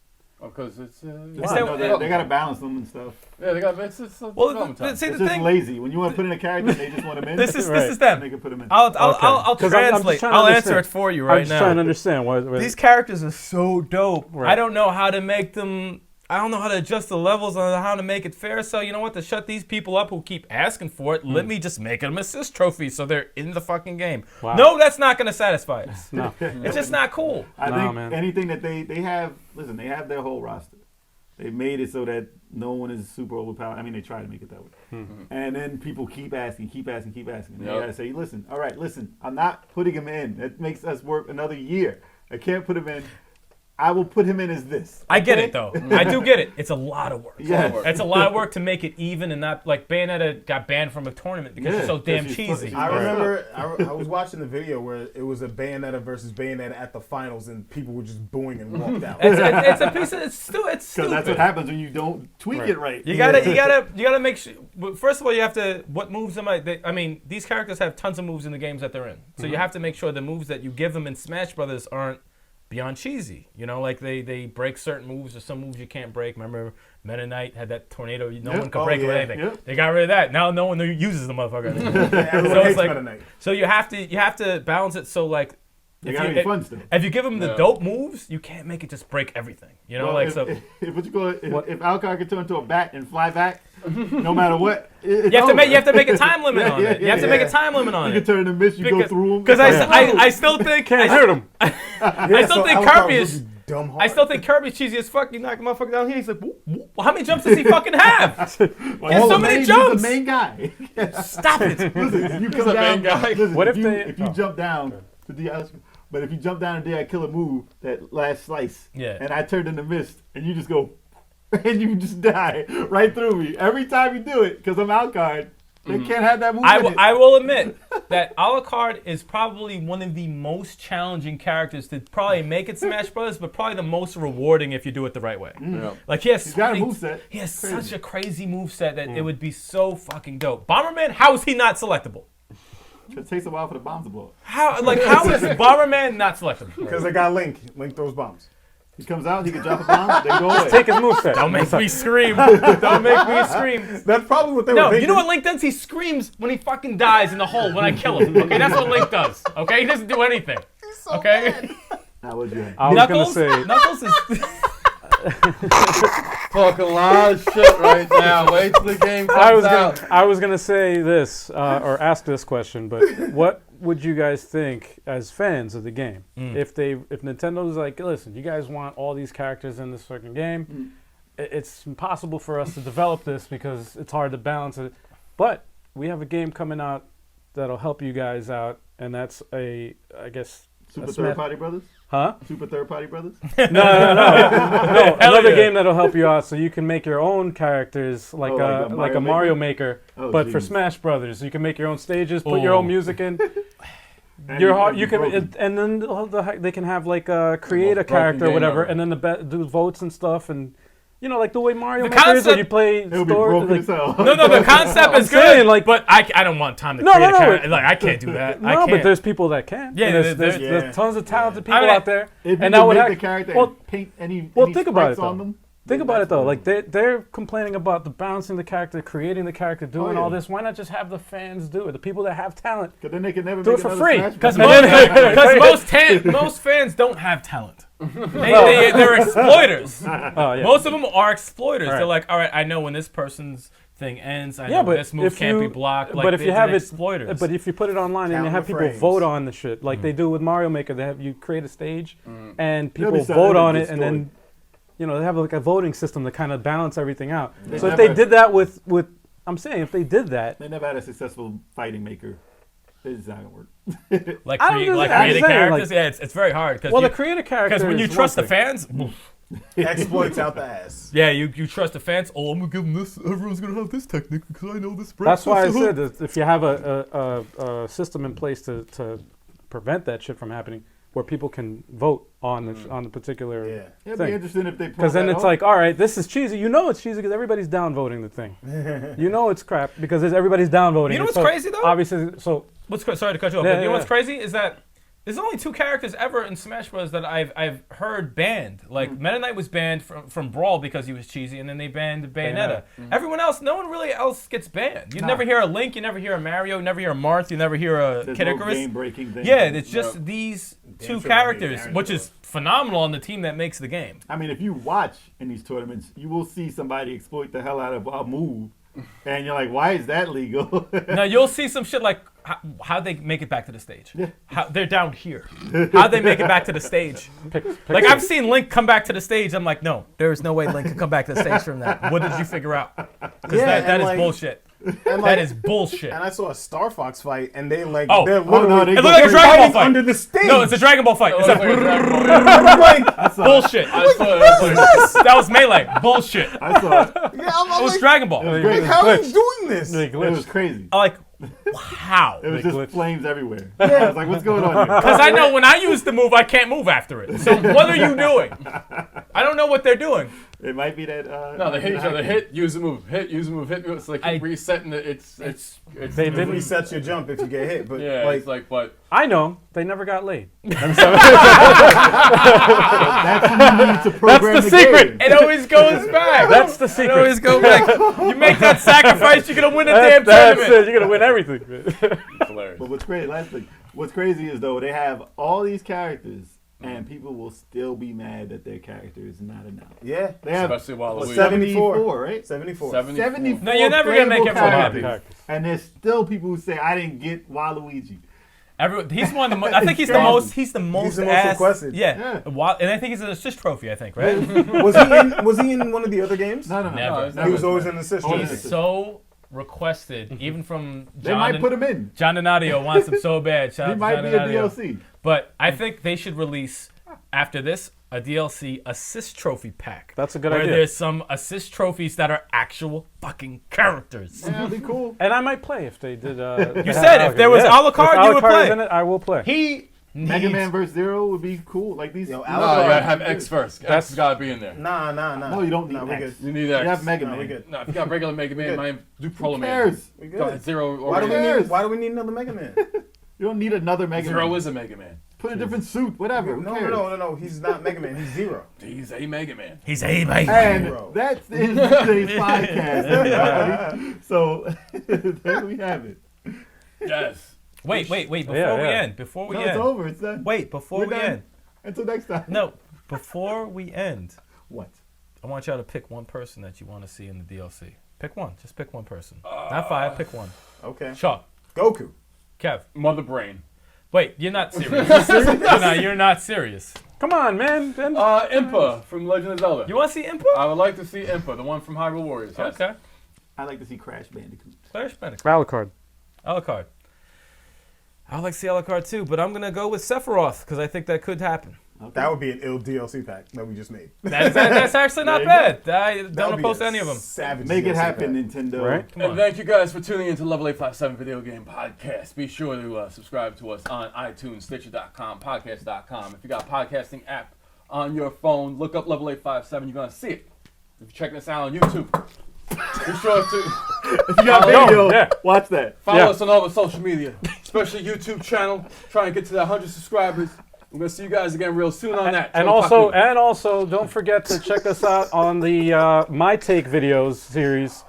Because it's. Is No, that- they gotta balance them and stuff. Yeah, they got. It's a Well, development time. see It's the just thing. lazy. When you want to put in a character, they just want them in. This is Right. them. They can put them in. I'll 'Cause I'm just translate. trying to I'll answer understand. it for you I'm right just trying to now. understand why. These characters are so dope. Right. I don't know how to make them. I don't know how to adjust the levels on how to make it fair. So you know what? To shut these people up who keep asking for it, let me just make them assist trophies so they're in the fucking game. Wow. No, that's not going to satisfy us. No. It's just not cool. I No, think man. anything that they have, listen, they have their whole roster. They made it so that no one is super overpowered. I mean, they try to make it that way. And then people keep asking. And they gotta say, listen, all right, listen, I'm not putting him in. That makes us work another year. I can't put him in. I will put him in as this. I get it, though. I do get it. It's a lot of work. Yeah. It's a lot of work to make it even and not, like, Bayonetta got banned from a tournament because it's so damn cheesy. I remember I was watching the video where it was a Bayonetta versus Bayonetta at the finals, and people were just booing and walked out. It's a piece of, it's stupid. Because that's what happens when you don't tweak it right. You gotta make sure. First of all, you have to. What moves am I? I mean, these characters have tons of moves in the games that they're in, so you have to make sure the moves that you give them in Smash Brothers aren't beyond cheesy. You know, like they break certain moves or some moves you can't break. Remember, Meta Knight had that tornado. No one could break with anything. Yep. They got rid of that. Now no one uses the motherfucker. Everyone So hates it's like, Meta Knight. so you have to balance it so like. It gotta be fun still. If you give them the dope moves, you can't make it just break everything. You know, If Alcar could turn into a bat and fly back, no matter what, you have to make a time limit on it. You have to make a time limit on You it. can turn into mist. You go through them. Because I still think Can't hurt him. I still think Alucard Kirby would is. be dumb hard. I still think Kirby's cheesy as fuck. You knock the motherfucker down here. He's like, whoop, whoop. How many jumps does he fucking have? There's so many jumps. He's the main guy. Stop it. Listen, you come the down. main guy. Listen, What if if you jump down to the but if you jump down and do that killer move, that last slice, and I turned into mist, and you just go, and you just die right through me every time you do it, because I'm Alucard. They can't have that move. I will admit that Alucard is probably one of the most challenging characters to probably make it Smash Bros, but probably the most rewarding if you do it the right way. Yeah. Like He's got a moveset. He has such a crazy moveset that it would be so fucking dope. Bomberman, how is he not selectable? It takes a while for the bombs to blow up. How is Bomberman not selectable? Because they got Link. Link throws bombs. He comes out, he can drop a bomb, they go away. Take his moveset. Don't make me scream. Don't make me scream. That's probably what they were No, thinking. you know what Link does? He screams when he fucking dies in the hole when I kill him. Okay, that's what Link does. Okay, he doesn't do anything. Okay, Now what'd you have? I was gonna say Knuckles is. Talking a lot of shit right now. Wait till the game comes out. I was gonna say this or ask this question, but what would you guys think as fans of the game if Nintendo's like, listen, you guys want all these characters in this fucking game? It's impossible for us to develop this because it's hard to balance it, but we have a game coming out that'll help you guys out, and that's I guess Super Third Party Brothers? Huh? Super Third Party Brothers? No, another game that'll help you out, so you can make your own characers like a Mario Maker, but for Smash Brothers. You can make your own stages, put your own music in. And then they can have like create a character or whatever, and then do votes and stuff, and like the way Mario Maker is, where you play It'll be broken as hell. No, the concept is good, but I don't want time to create a character. Like, I can't do that. No, but there's people that can. Yeah, there's tons of talented people out there. If and you that would make the character and paint any think about it, sprites on them. Think about it though, like they're complaining about the balancing the character, creating the character, doing all this. Why not just have the fans do it? The people that have talent, because then they can never do make it for another free. Smash Because most fans don't have talent. They're exploiters. Most of them are exploiters. They're like, all right, I know when this person's thing ends. I know this move can't be blocked. Like, but if you have exploiters. But if you put it online and you have people vote on the shit, like they do with Mario Maker, you create a stage and people vote on it, and then they have like a voting system to kind of balance everything out. So if they did that with I'm saying if they did that, they never had a successful fighting maker. It's not gonna work. Like creative characters, it's very hard. Well, the creative character, because when you trust the fans, exploits out the ass. Yeah, you trust the fans. Oh, I'm gonna give them this. Everyone's gonna have this technique because I know this. That's why I said that if you have a system in place to prevent that shit from happening, where people can vote on the particular It'd thing. be interesting if they because then it's like, all right, this is cheesy. It's cheesy because everybody's downvoting the thing. It's crap because everybody's downvoting. You know what's crazy though? Obviously, sorry to cut you off. But you know what's crazy is that there's only 2 characters ever in Smash Bros. That I've heard banned. Like Meta Knight was banned from Brawl because he was cheesy, and then they banned Bayonetta. Everyone else, no one really else gets banned. You never hear a Link, you never hear a Mario, you never hear a Marth, you never hear a Kid Icarus. Game-breaking thing. Yeah, it's just these sure characters, Aaron which does. is phenomenal on the team that makes the game. I mean, if you watch in these tournaments, you will see somebody exploit the hell out of a move, and you're like, why is that legal? Now you'll see some shit like how they make it back to the stage. Yeah. How they're down here. How they make it back to the stage. Like I've seen Link come back to the stage. I'm like, no, there is no way Link can come back to the stage from that. What did you figure out? Because Yeah, that and is like- bullshit. And That like, is bullshit. and I saw a Star Fox fight, and they like Oh. they're Oh, literally no, they It go looked like a crazy. Dragon Ball fighting fight. under the stage. No, it's a Dragon Ball fight. It's Like a a Dragon Ball. I'm like, bullshit. I saw it. I was like, That was melee. Bullshit. I saw it. yeah, I'm It was like, Dragon Ball. It was great. how are you doing this? They It was glitched. crazy. I'm like, how? It was They just glitched. flames everywhere. I was like, what's going on here? Because I know when I use the move, I can't move after it. So what are you doing? I don't know what they're doing. It might be that. no, they hit each other. Hit, use a move. Hit, use a move. Hit. It's like I- resetting it. It's They It didn't resets your jump if you get hit, but Yeah, like, it's like, but I know. They never got laid. That's what you need to program the secret. game. It always goes back. That's the It secret. always goes back. You make that sacrifice, you're gonna win a damn That's tournament. it. You're gonna win everything. it's hilarious. But what's crazy? Last thing. What's crazy is though they have all these characters, and people will still be mad that their character is not enough. yeah, They have Especially while Well, Louis. 74. right? 74. 74. No, you're never gonna make playable everyone happy. characters. And there's still people who say I didn't get Waluigi. He's one of the. I think he's the most. He's the most. the most asked- requested. Yeah. And I think he's an assist trophy. I think right. Was he in one of the other games? No. Never. it's He was always in the system. He's so requested, even from They John. might put him in. John Donadio wants him so bad. Shout He out to might John be a Donadio. DLC. But I think they should release after this a DLC assist trophy pack. That's a good where idea. there's some assist trophies that are actual fucking characters. Yeah, that'd be cool. And I might play if they did. You said if there was a la carte, if you would Alucard is play. in it, I will play. He Mega needs- Man vs. Zero would be cool. Like these. Yo, No, Alucard- you gotta have X first. X That's- has gotta be in there. Nah. No, you don't need we X. good. You need You X. have Mega No, Man. we good. No, if you got regular Mega Man, Good. man, do Pro Who Man. cares? We Got good. Zero. Why do we cares? need? Why do we need another Mega Man? You don't need another Mega Zero Man. is a Mega Man. Put a different suit, whatever. Who cares? No. He's not Mega Man. He's Zero. He's a Mega Man. He's a man. And Bro. that's today's podcast, everybody. So there we have it. Yes. Wait. Before we yeah. end. Before we No, end. it's over. It's done. Wait, before We're we done. end. Until next time. No, before we end, What? I want y'all to pick one person that you want to see in the DLC. Pick one. Just pick one person. Not five. Pick one. Okay. Shaw. Goku. Kev. Mother Brain. Wait, you're not serious. You're not serious. Come on, man. Then Impa from Legend of Zelda. You want to see Impa? I would like to see Impa, the one from Hyrule Warriors. Yes. Okay. I like to see Crash Bandicoot. Clash Bandicoot. Alucard. Alucard. I would like to see Alucard too, but I'm gonna go with Sephiroth because I think that could happen. Okay. That would be an ill DLC pack that we just made. That's actually not There bad. I That don't would be oppose a any of them. Savage Make it DLC happen, pack. Nintendo. Right? Come And on. thank you guys for tuning into Level 857 Video Game Podcast. Be sure to subscribe to us on iTunes, Stitcher.com, Podcast.com. If you got a podcasting app on your phone, look up Level 857. You're going to see it. If you're checking us out on YouTube, be sure to If you got video, yeah. watch that. follow Yeah. us on all the social media, especially YouTube channel. Try and get to that 100 subscribers. We're going to see you guys again real soon on that. And 12 o'clock also, don't forget to check us out on the My Take videos series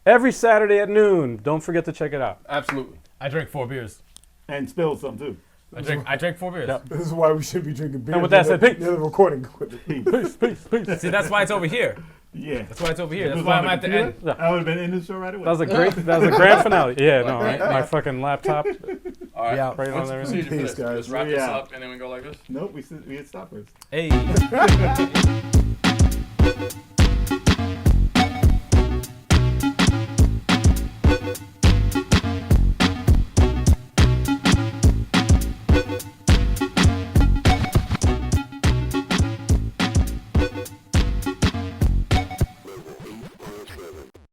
every Saturday at noon. Don't forget to check it out. Absolutely. I drink 4 beers. And spill some too. I drink 4 beers. Yep. This is why we should be drinking beer. And with that said, peace. the recording equipment. Peace. See, that's why it's over here. Yeah. That's why it's over here. It That's was why on I'm at the computer? end. I would have been in the show right away. That was a grand finale. Yeah, no, Right. my fucking laptop. All right. Yeah. Right on What's the there. procedure for Peace, this? guys. Just wrap We this out. up and then we go like this? Nope, we hit stop first. Hey.